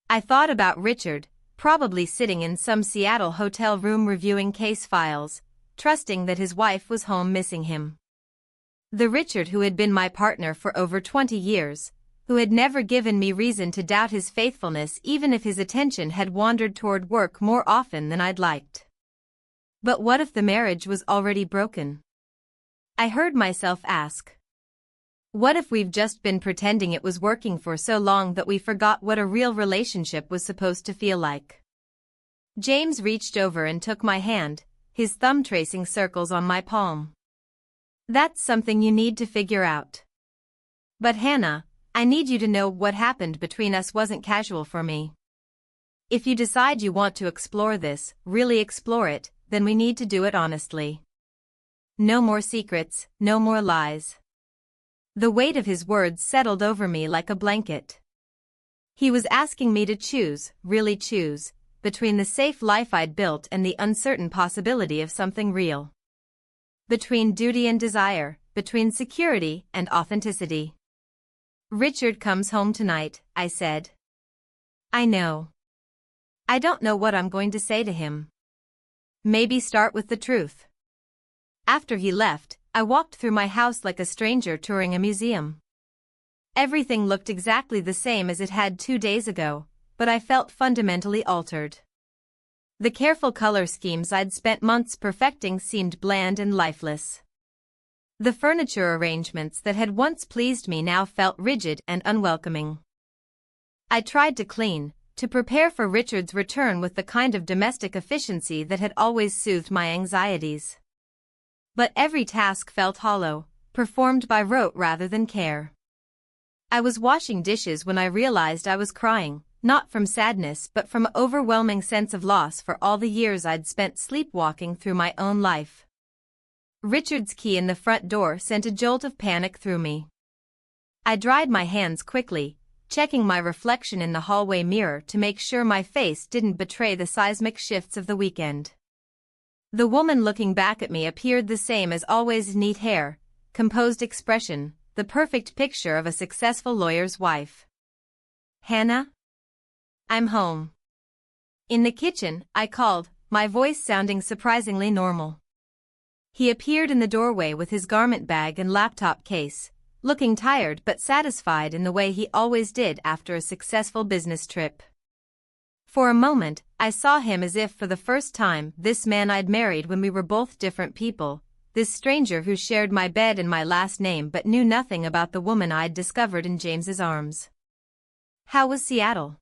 I thought about Richard, probably sitting in some Seattle hotel room reviewing case files, trusting that his wife was home missing him. The Richard who had been my partner for over 20 years, who had never given me reason to doubt his faithfulness even if his attention had wandered toward work more often than I'd liked. But what if the marriage was already broken? I heard myself ask. What if we've just been pretending it was working for so long that we forgot what a real relationship was supposed to feel like? James reached over and took my hand, his thumb tracing circles on my palm. "That's something you need to figure out. But Hannah, I need you to know what happened between us wasn't casual for me. If you decide you want to explore this, really explore it, then we need to do it honestly. No more secrets, no more lies." The weight of his words settled over me like a blanket. He was asking me to choose, really choose, between the safe life I'd built and the uncertain possibility of something real. Between duty and desire, between security and authenticity. "Richard comes home tonight," I said. "I know. I don't know what I'm going to say to him. Maybe start with the truth." After he left, I walked through my house like a stranger touring a museum. Everything looked exactly the same as it had 2 days ago, but I felt fundamentally altered. The careful color schemes I'd spent months perfecting seemed bland and lifeless. The furniture arrangements that had once pleased me now felt rigid and unwelcoming. I tried to clean, to prepare for Richard's return with the kind of domestic efficiency that had always soothed my anxieties. But every task felt hollow, performed by rote rather than care. I was washing dishes when I realized I was crying, not from sadness but from an overwhelming sense of loss for all the years I'd spent sleepwalking through my own life. Richard's key in the front door sent a jolt of panic through me. I dried my hands quickly, checking my reflection in the hallway mirror to make sure my face didn't betray the seismic shifts of the weekend. The woman looking back at me appeared the same as always: neat hair, composed expression, the perfect picture of a successful lawyer's wife. "Hannah? I'm home." In the kitchen, I called, my voice sounding surprisingly normal. He appeared in the doorway with his garment bag and laptop case, looking tired but satisfied in the way he always did after a successful business trip. For a moment, I saw him as if for the first time, this man I'd married when we were both different people, this stranger who shared my bed and my last name but knew nothing about the woman I'd discovered in James's arms. "How was Seattle?"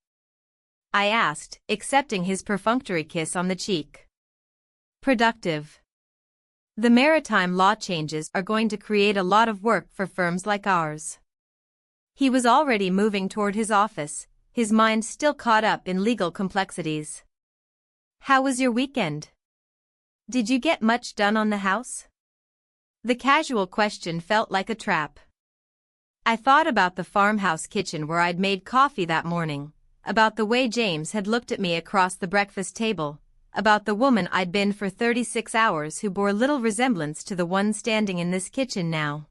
I asked, accepting his perfunctory kiss on the cheek. "Productive. The maritime law changes are going to create a lot of work for firms like ours." He was already moving toward his office, his mind still caught up in legal complexities. "How was your weekend? Did you get much done on the house?" The casual question felt like a trap. I thought about the farmhouse kitchen where I'd made coffee that morning, about the way James had looked at me across the breakfast table, about the woman I'd been for 36 hours who bore little resemblance to the one standing in this kitchen now.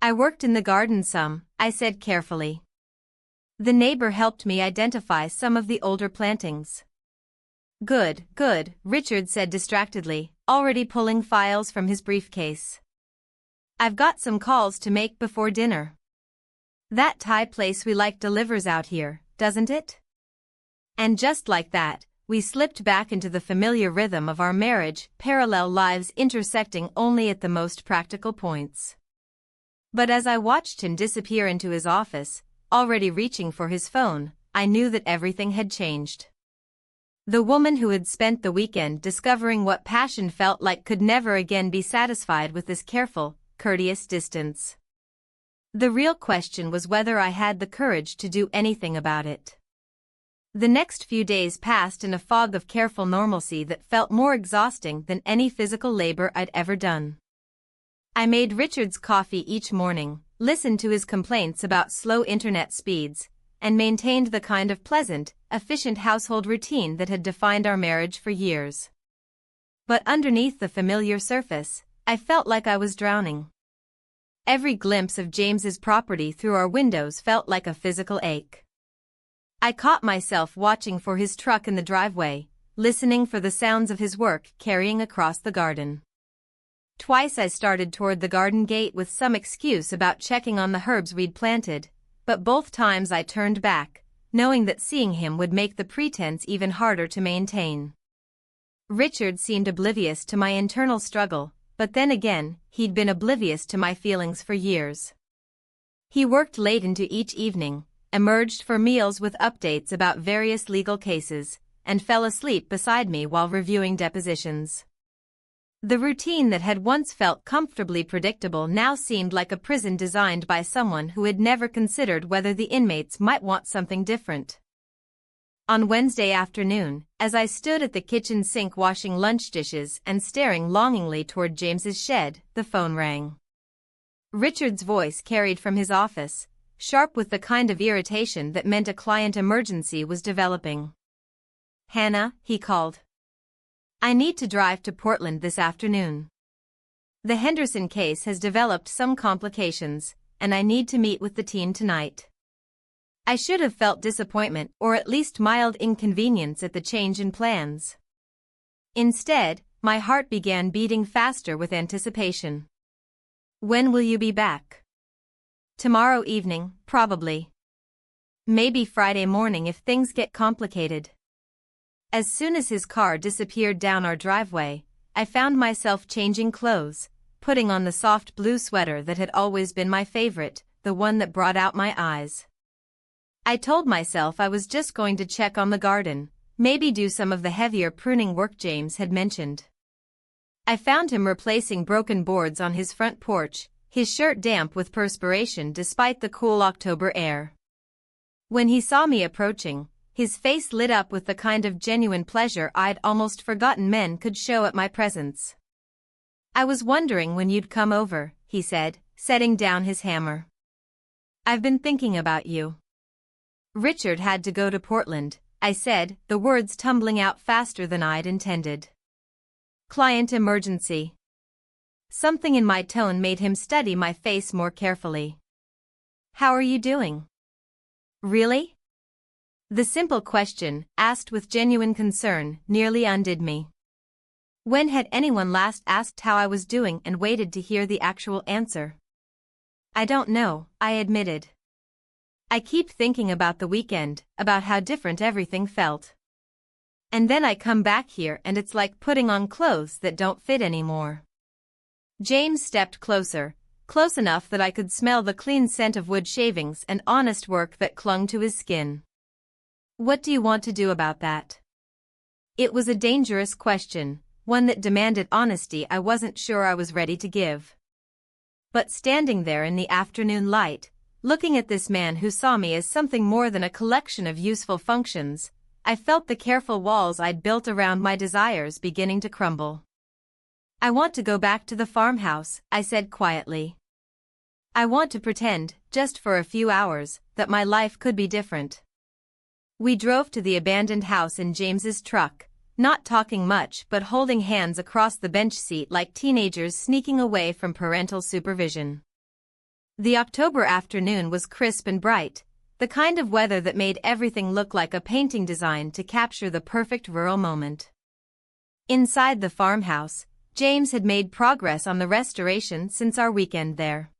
"I worked in the garden some," I said carefully. "The neighbor helped me identify some of the older plantings." "Good, good," Richard said distractedly, already pulling files from his briefcase. "I've got some calls to make before dinner. That Thai place we like delivers out here, doesn't it?" And just like that, we slipped back into the familiar rhythm of our marriage, parallel lives intersecting only at the most practical points. But as I watched him disappear into his office, already reaching for his phone, I knew that everything had changed. The woman who had spent the weekend discovering what passion felt like could never again be satisfied with this careful, courteous distance. The real question was whether I had the courage to do anything about it. The next few days passed in a fog of careful normalcy that felt more exhausting than any physical labor I'd ever done. I made Richard's coffee each morning, listened to his complaints about slow internet speeds, and maintained the kind of pleasant, efficient household routine that had defined our marriage for years. But underneath the familiar surface, I felt like I was drowning. Every glimpse of James's property through our windows felt like a physical ache. I caught myself watching for his truck in the driveway, listening for the sounds of his work carrying across the garden. Twice I started toward the garden gate with some excuse about checking on the herbs we'd planted, but both times I turned back, knowing that seeing him would make the pretense even harder to maintain. Richard seemed oblivious to my internal struggle, but then again, he'd been oblivious to my feelings for years. He worked late into each evening, emerged for meals with updates about various legal cases, and fell asleep beside me while reviewing depositions. The routine that had once felt comfortably predictable now seemed like a prison designed by someone who had never considered whether the inmates might want something different. On Wednesday afternoon, as I stood at the kitchen sink washing lunch dishes and staring longingly toward James's shed, the phone rang. Richard's voice carried from his office, sharp with the kind of irritation that meant a client emergency was developing. Hannah, he called. I need to drive to Portland this afternoon. The Henderson case has developed some complications, and I need to meet with the team tonight. I should have felt disappointment or at least mild inconvenience at the change in plans. Instead, my heart began beating faster with anticipation. When will you be back? Tomorrow evening, probably. Maybe Friday morning if things get complicated. As soon as his car disappeared down our driveway, I found myself changing clothes, putting on the soft blue sweater that had always been my favorite, the one that brought out my eyes. I told myself I was just going to check on the garden, maybe do some of the heavier pruning work James had mentioned. I found him replacing broken boards on his front porch, his shirt damp with perspiration despite the cool October air. When he saw me approaching, his face lit up with the kind of genuine pleasure I'd almost forgotten men could show at my presence. I was wondering when you'd come over, he said, setting down his hammer. I've been thinking about you. Richard had to go to Portland, I said, the words tumbling out faster than I'd intended. Client emergency. Something in my tone made him study my face more carefully. How are you doing? Really? The simple question, asked with genuine concern, nearly undid me. When had anyone last asked how I was doing and waited to hear the actual answer? I don't know, I admitted. I keep thinking about the weekend, about how different everything felt. And then I come back here and it's like putting on clothes that don't fit anymore. James stepped closer, close enough that I could smell the clean scent of wood shavings and honest work that clung to his skin. What do you want to do about that? It was a dangerous question, one that demanded honesty I wasn't sure I was ready to give. But standing there in the afternoon light, looking at this man who saw me as something more than a collection of useful functions, I felt the careful walls I'd built around my desires beginning to crumble. I want to go back to the farmhouse, I said quietly. I want to pretend, just for a few hours, that my life could be different. We drove to the abandoned house in James's truck, not talking much but holding hands across the bench seat like teenagers sneaking away from parental supervision. The October afternoon was crisp and bright, the kind of weather that made everything look like a painting designed to capture the perfect rural moment. Inside the farmhouse, James had made progress on the restoration since our weekend there.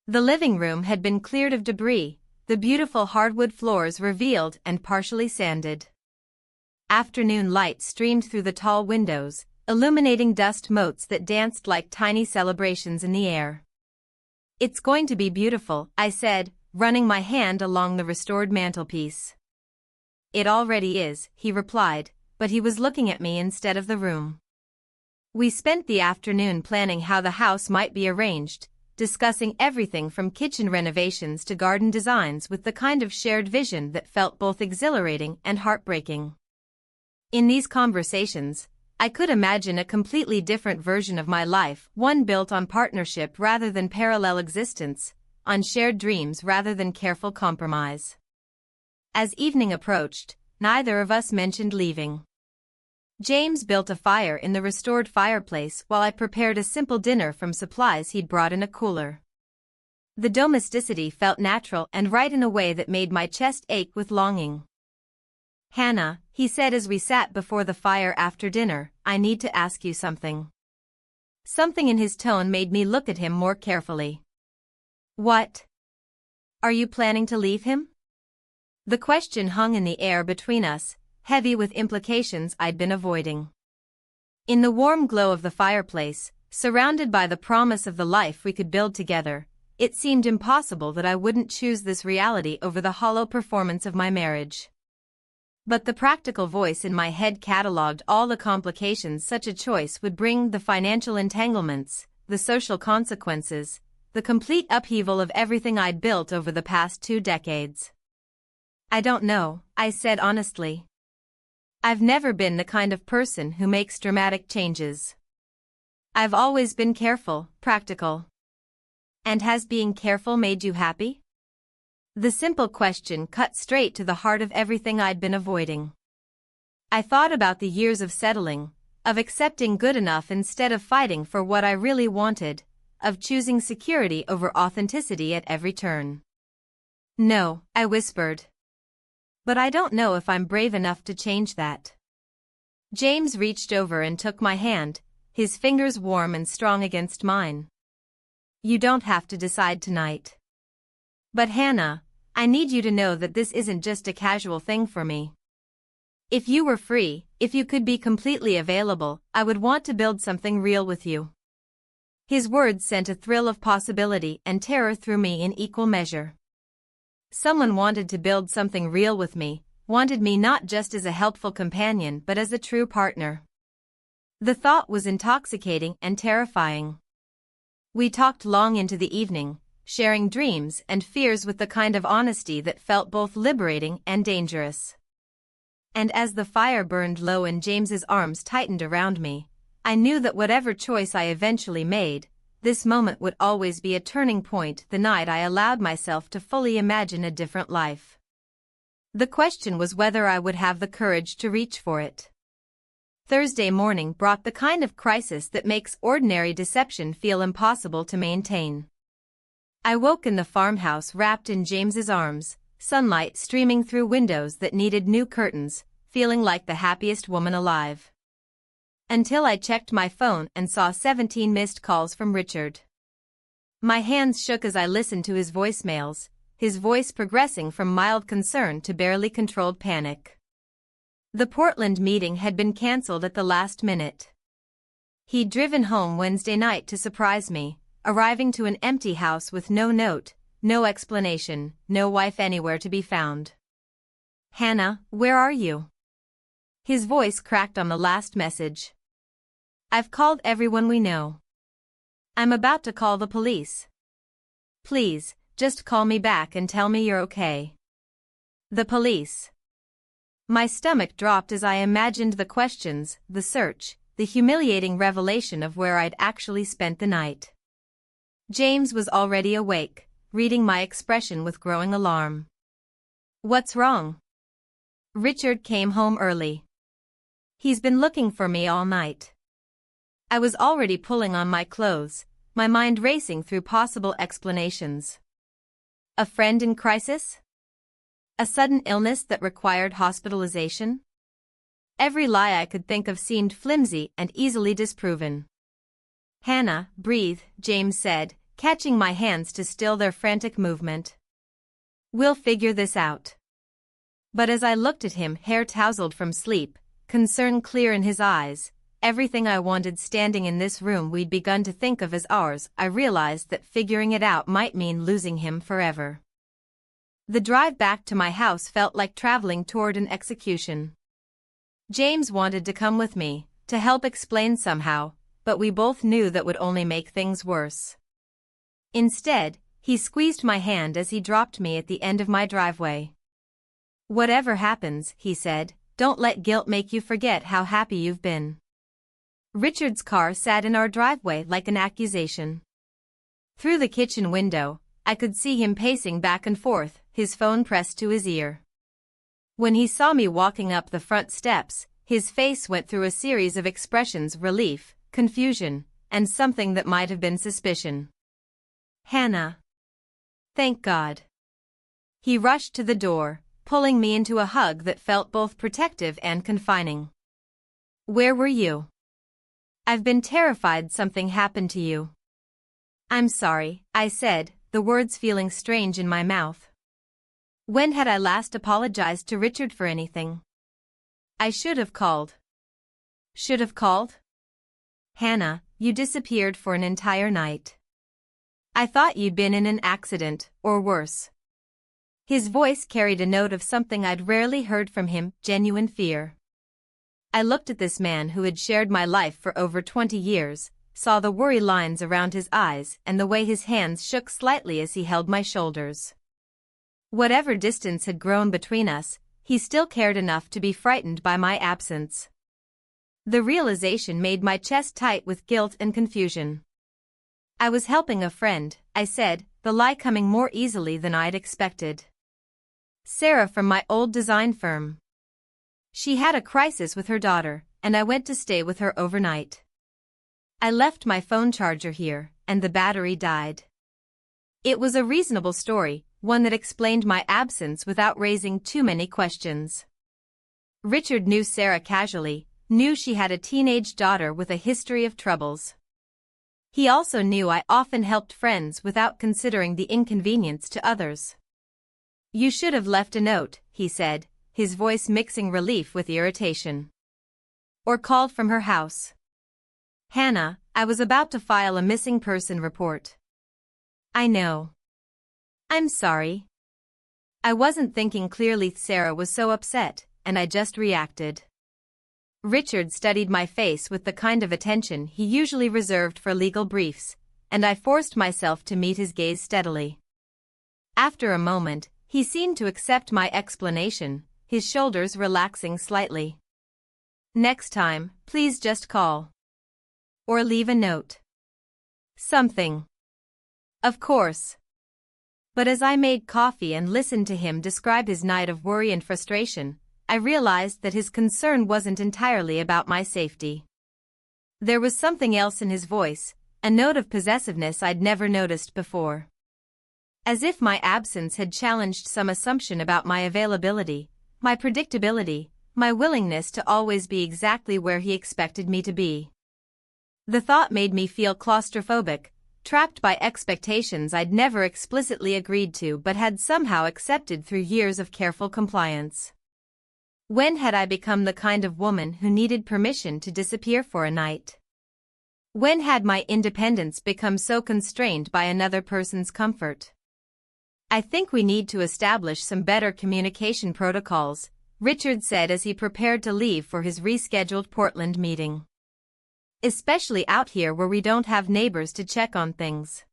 The living room had been cleared of debris, the beautiful hardwood floors revealed and partially sanded. Afternoon light streamed through the tall windows, illuminating dust motes that danced like tiny celebrations in the air. It's going to be beautiful, I said, running my hand along the restored mantelpiece. It already is, he replied, but he was looking at me instead of the room. We spent the afternoon planning how the house might be arranged, discussing everything from kitchen renovations to garden designs with the kind of shared vision that felt both exhilarating and heartbreaking. In these conversations, I could imagine a completely different version of my life, one built on partnership rather than parallel existence, on shared dreams rather than careful compromise. As evening approached, neither of us mentioned leaving. James built a fire in the restored fireplace while I prepared a simple dinner from supplies he'd brought in a cooler. The domesticity felt natural and right in a way that made my chest ache with longing. Hannah, he said as we sat before the fire after dinner, I need to ask you something. Something in his tone made me look at him more carefully. What? Are you planning to leave him? The question hung in the air between us, heavy with implications I'd been avoiding. In the warm glow of the fireplace, surrounded by the promise of the life we could build together, it seemed impossible that I wouldn't choose this reality over the hollow performance of my marriage. But the practical voice in my head catalogued all the complications such a choice would bring: the financial entanglements, the social consequences, the complete upheaval of everything I'd built over the past 2 decades. I don't know, I said honestly. I've never been the kind of person who makes dramatic changes. I've always been careful, practical. And has being careful made you happy? The simple question cut straight to the heart of everything I'd been avoiding. I thought about the years of settling, of accepting good enough instead of fighting for what I really wanted, of choosing security over authenticity at every turn. No, I whispered. But I don't know if I'm brave enough to change that. James reached over and took my hand, his fingers warm and strong against mine. You don't have to decide tonight. But Hannah, I need you to know that this isn't just a casual thing for me. If you were free, if you could be completely available, I would want to build something real with you. His words sent a thrill of possibility and terror through me in equal measure. Someone wanted to build something real with me, wanted me not just as a helpful companion but as a true partner. The thought was intoxicating and terrifying. We talked long into the evening, sharing dreams and fears with the kind of honesty that felt both liberating and dangerous. And as the fire burned low and James's arms tightened around me, I knew that whatever choice I eventually made, this moment would always be a turning point, the night I allowed myself to fully imagine a different life. The question was whether I would have the courage to reach for it. Thursday morning brought the kind of crisis that makes ordinary deception feel impossible to maintain. I woke in the farmhouse wrapped in James's arms, sunlight streaming through windows that needed new curtains, feeling like the happiest woman alive. Until I checked my phone and saw 17 missed calls from Richard. My hands shook as I listened to his voicemails, his voice progressing from mild concern to barely controlled panic. The Portland meeting had been cancelled at the last minute. He'd driven home Wednesday night to surprise me, arriving to an empty house with no note, no explanation, no wife anywhere to be found. Hannah, where are you? His voice cracked on the last message. I've called everyone we know. I'm about to call the police. Please, just call me back and tell me you're okay. The police. My stomach dropped as I imagined the questions, the search, the humiliating revelation of where I'd actually spent the night. James was already awake, reading my expression with growing alarm. What's wrong? Richard came home early. He's been looking for me all night. I was already pulling on my clothes, my mind racing through possible explanations. A friend in crisis? A sudden illness that required hospitalization? Every lie I could think of seemed flimsy and easily disproven. Hannah, breathe, James said, catching my hands to still their frantic movement. We'll figure this out. But as I looked at him, hair tousled from sleep, concern clear in his eyes, everything I wanted standing in this room we'd begun to think of as ours, I realized that figuring it out might mean losing him forever. The drive back to my house felt like traveling toward an execution. James wanted to come with me, to help explain somehow, but we both knew that would only make things worse. Instead, he squeezed my hand as he dropped me at the end of my driveway. Whatever happens, he said, don't let guilt make you forget how happy you've been. Richard's car sat in our driveway like an accusation. Through the kitchen window, I could see him pacing back and forth, his phone pressed to his ear. When he saw me walking up the front steps, his face went through a series of expressions: relief, confusion, and something that might have been suspicion. Hannah. Thank God. He rushed to the door, pulling me into a hug that felt both protective and confining. Where were you? I've been terrified something happened to you. I'm sorry, I said, the words feeling strange in my mouth. When had I last apologized to Richard for anything? I should have called. Should have called? Hannah, you disappeared for an entire night. I thought you'd been in an accident, or worse. His voice carried a note of something I'd rarely heard from him, genuine fear. I looked at this man who had shared my life for over 20 years, saw the worry lines around his eyes and the way his hands shook slightly as he held my shoulders. Whatever distance had grown between us, he still cared enough to be frightened by my absence. The realization made my chest tight with guilt and confusion. I was helping a friend, I said, the lie coming more easily than I'd expected. Sarah from my old design firm. She had a crisis with her daughter, and I went to stay with her overnight. I left my phone charger here, and the battery died. It was a reasonable story, one that explained my absence without raising too many questions. Richard knew Sarah casually, knew she had a teenage daughter with a history of troubles. He also knew I often helped friends without considering the inconvenience to others. "You should have left a note," he said, his voice mixing relief with irritation. "Or called from her house." "Hannah, I was about to file a missing person report." "I know. I'm sorry. I wasn't thinking clearly." Sarah was so upset, and I just reacted. Richard studied my face with the kind of attention he usually reserved for legal briefs, and I forced myself to meet his gaze steadily. After a moment, he seemed to accept my explanation, his shoulders relaxing slightly. "Next time, please just call. Or leave a note. Something." "Of course." But as I made coffee and listened to him describe his night of worry and frustration, I realized that his concern wasn't entirely about my safety. There was something else in his voice, a note of possessiveness I'd never noticed before. As if my absence had challenged some assumption about my availability, my predictability, my willingness to always be exactly where he expected me to be. The thought made me feel claustrophobic, trapped by expectations I'd never explicitly agreed to but had somehow accepted through years of careful compliance. When had I become the kind of woman who needed permission to disappear for a night? When had my independence become so constrained by another person's comfort? "I think we need to establish some better communication protocols," Richard said as he prepared to leave for his rescheduled Portland meeting. "Especially out here where we don't have neighbors to check on things."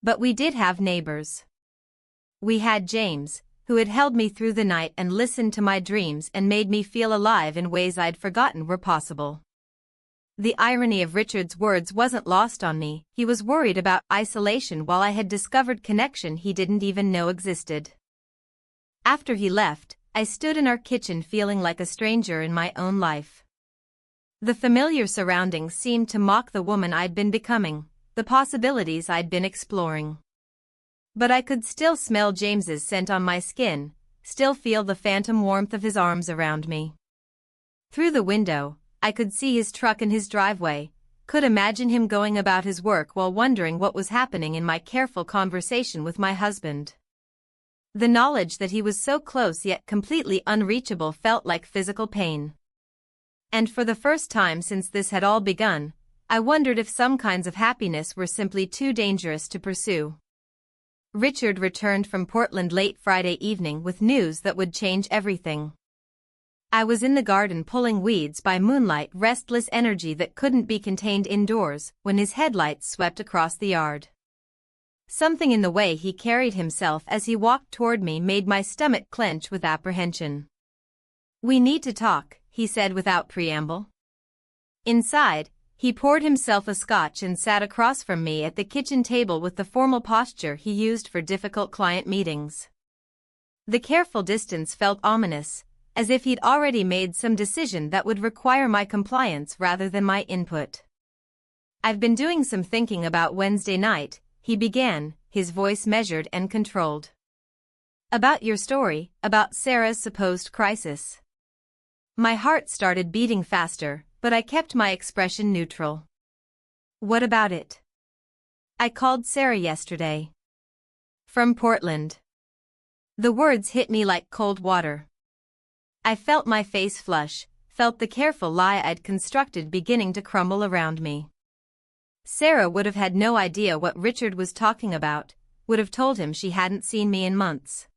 But we did have neighbors. We had James, who had held me through the night and listened to my dreams and made me feel alive in ways I'd forgotten were possible. The irony of Richard's words wasn't lost on me. He was worried about isolation while I had discovered connection he didn't even know existed. After he left, I stood in our kitchen feeling like a stranger in my own life. The familiar surroundings seemed to mock the woman I'd been becoming, the possibilities I'd been exploring. But I could still smell James's scent on my skin, still feel the phantom warmth of his arms around me. Through the window, I could see his truck in his driveway, could imagine him going about his work while wondering what was happening in my careful conversation with my husband. The knowledge that he was so close yet completely unreachable felt like physical pain. And for the first time since this had all begun, I wondered if some kinds of happiness were simply too dangerous to pursue. Richard returned from Portland late Friday evening with news that would change everything. I was in the garden pulling weeds by moonlight, restless energy that couldn't be contained indoors, when his headlights swept across the yard. Something in the way he carried himself as he walked toward me made my stomach clench with apprehension. "We need to talk," he said without preamble. Inside, he poured himself a scotch and sat across from me at the kitchen table with the formal posture he used for difficult client meetings. The careful distance felt ominous, as if he'd already made some decision that would require my compliance rather than my input. "I've been doing some thinking about Wednesday night," he began, his voice measured and controlled. "About your story, about Sarah's supposed crisis." My heart started beating faster, but I kept my expression neutral. "What about it?" "I called Sarah yesterday. From Portland." The words hit me like cold water. I felt my face flush, felt the careful lie I'd constructed beginning to crumble around me. Sarah would have had no idea what Richard was talking about, would have told him she hadn't seen me in months.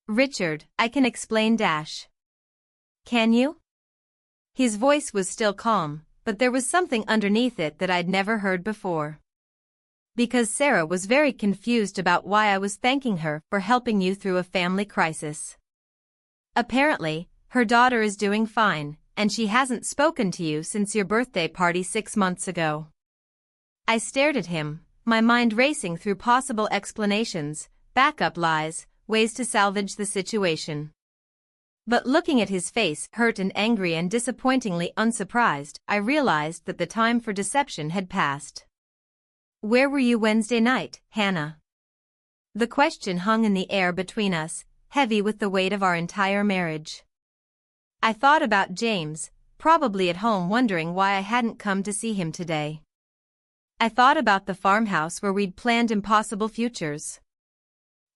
"Richard, I can explain dash." "Can you?" His voice was still calm, but there was something underneath it that I'd never heard before. "Because Sarah was very confused about why I was thanking her for helping you through a family crisis. Apparently, her daughter is doing fine, and she hasn't spoken to you since your birthday party 6 months ago." I stared at him, my mind racing through possible explanations, backup lies, ways to salvage the situation. But looking at his face, hurt and angry and disappointingly unsurprised, I realized that the time for deception had passed. "Where were you Wednesday night, Hannah?" The question hung in the air between us, heavy with the weight of our entire marriage. I thought about James, probably at home wondering why I hadn't come to see him today. I thought about the farmhouse where we'd planned impossible futures.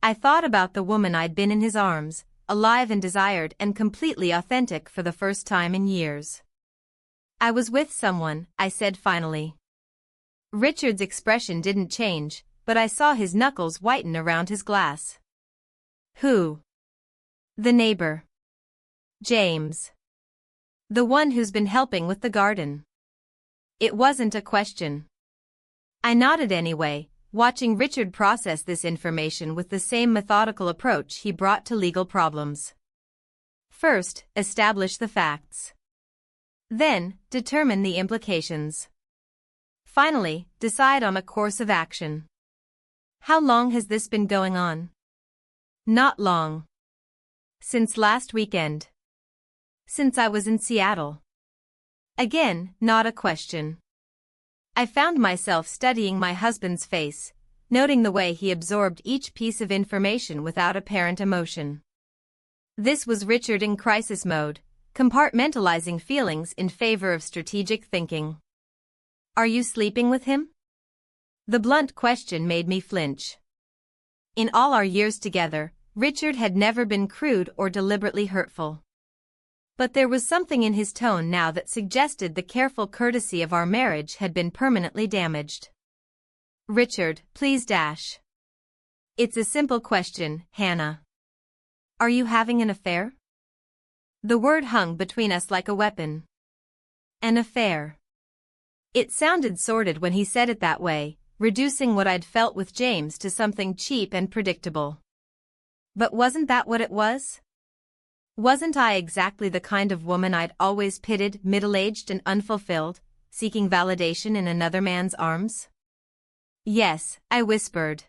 I thought about the woman I'd been in his arms, alive and desired and completely authentic for the first time in years. "I was with someone," I said finally. Richard's expression didn't change, but I saw his knuckles whiten around his glass. "Who?" "The neighbor. James. The one who's been helping with the garden." It wasn't a question. I nodded anyway, watching Richard process this information with the same methodical approach he brought to legal problems. First, establish the facts. Then, determine the implications. Finally, decide on a course of action. How long has this been going on? Not long. Since last weekend. Since I was in Seattle. Again, not a question. I found myself studying my husband's face, noting the way he absorbed each piece of information without apparent emotion. This was Richard in crisis mode, compartmentalizing feelings in favor of strategic thinking. "Are you sleeping with him?" The blunt question made me flinch. In all our years together, Richard had never been crude or deliberately hurtful. But there was something in his tone now that suggested the careful courtesy of our marriage had been permanently damaged. "Richard, please dash. It's a simple question, Hannah. Are you having an affair?" The word hung between us like a weapon. An affair. It sounded sordid when he said it that way, reducing what I'd felt with James to something cheap and predictable. But wasn't that what it was? Wasn't I exactly the kind of woman I'd always pitied, middle-aged and unfulfilled, seeking validation in another man's arms? "Yes," I whispered.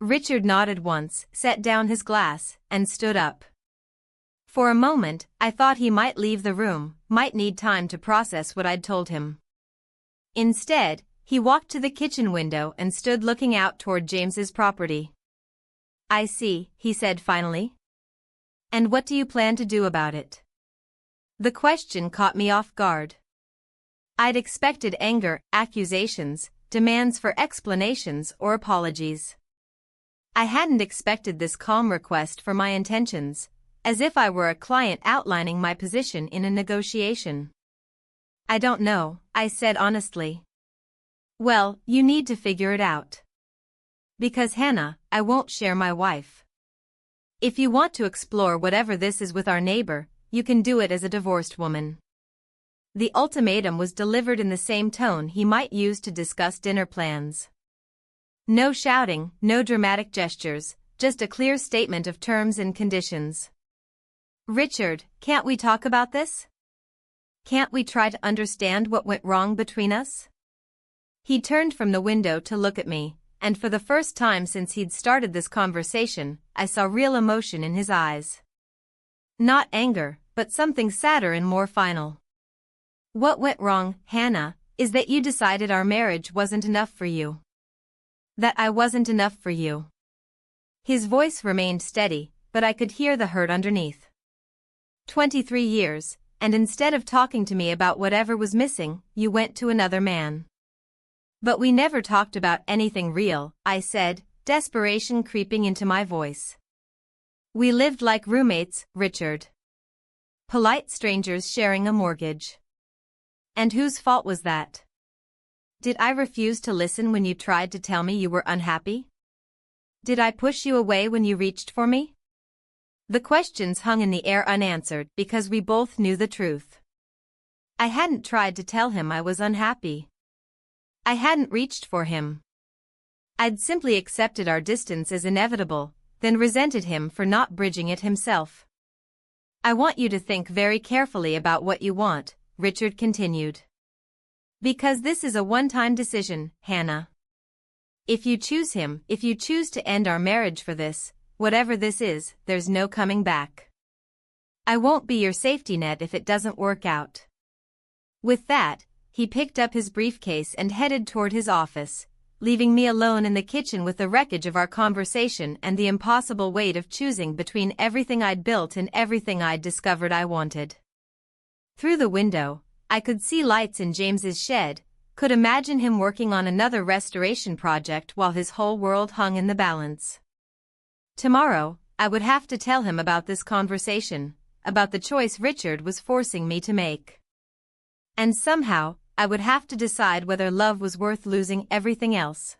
Richard nodded once, set down his glass, and stood up. For a moment, I thought he might leave the room, might need time to process what I'd told him. Instead, he walked to the kitchen window and stood looking out toward James's property. "I see," he said finally. "And what do you plan to do about it?" The question caught me off guard. I'd expected anger, accusations, demands for explanations or apologies. I hadn't expected this calm request for my intentions, as if I were a client outlining my position in a negotiation. "I don't know," I said honestly. "Well, you need to figure it out. Because Hannah, I won't share my wife. If you want to explore whatever this is with our neighbor, you can do it as a divorced woman." The ultimatum was delivered in the same tone he might use to discuss dinner plans. No shouting, no dramatic gestures, just a clear statement of terms and conditions. "Richard, can't we talk about this? Can't we try to understand what went wrong between us?" He turned from the window to look at me, and for the first time since he'd started this conversation, I saw real emotion in his eyes. Not anger, but something sadder and more final. "What went wrong, Hannah, is that you decided our marriage wasn't enough for you. That I wasn't enough for you." His voice remained steady, but I could hear the hurt underneath. 23 years, and instead of talking to me about whatever was missing, you went to another man. "But we never talked about anything real," I said, desperation creeping into my voice. "We lived like roommates, Richard. Polite strangers sharing a mortgage. And whose fault was that? Did I refuse to listen when you tried to tell me you were unhappy? Did I push you away when you reached for me?" The questions hung in the air unanswered because we both knew the truth. I hadn't tried to tell him I was unhappy. I hadn't reached for him. I'd simply accepted our distance as inevitable, then resented him for not bridging it himself. "I want you to think very carefully about what you want," Richard continued. "Because this is a one-time decision, Hannah. If you choose him, if you choose to end our marriage for this, whatever this is, there's no coming back. I won't be your safety net if it doesn't work out. With that, he picked up his briefcase and headed toward his office, leaving me alone in the kitchen with the wreckage of our conversation and the impossible weight of choosing between everything I'd built and everything I'd discovered I wanted. Through the window, I could see lights in James's shed, could imagine him working on another restoration project while his whole world hung in the balance. Tomorrow, I would have to tell him about this conversation, about the choice Richard was forcing me to make. And somehow, I would have to decide whether love was worth losing everything else.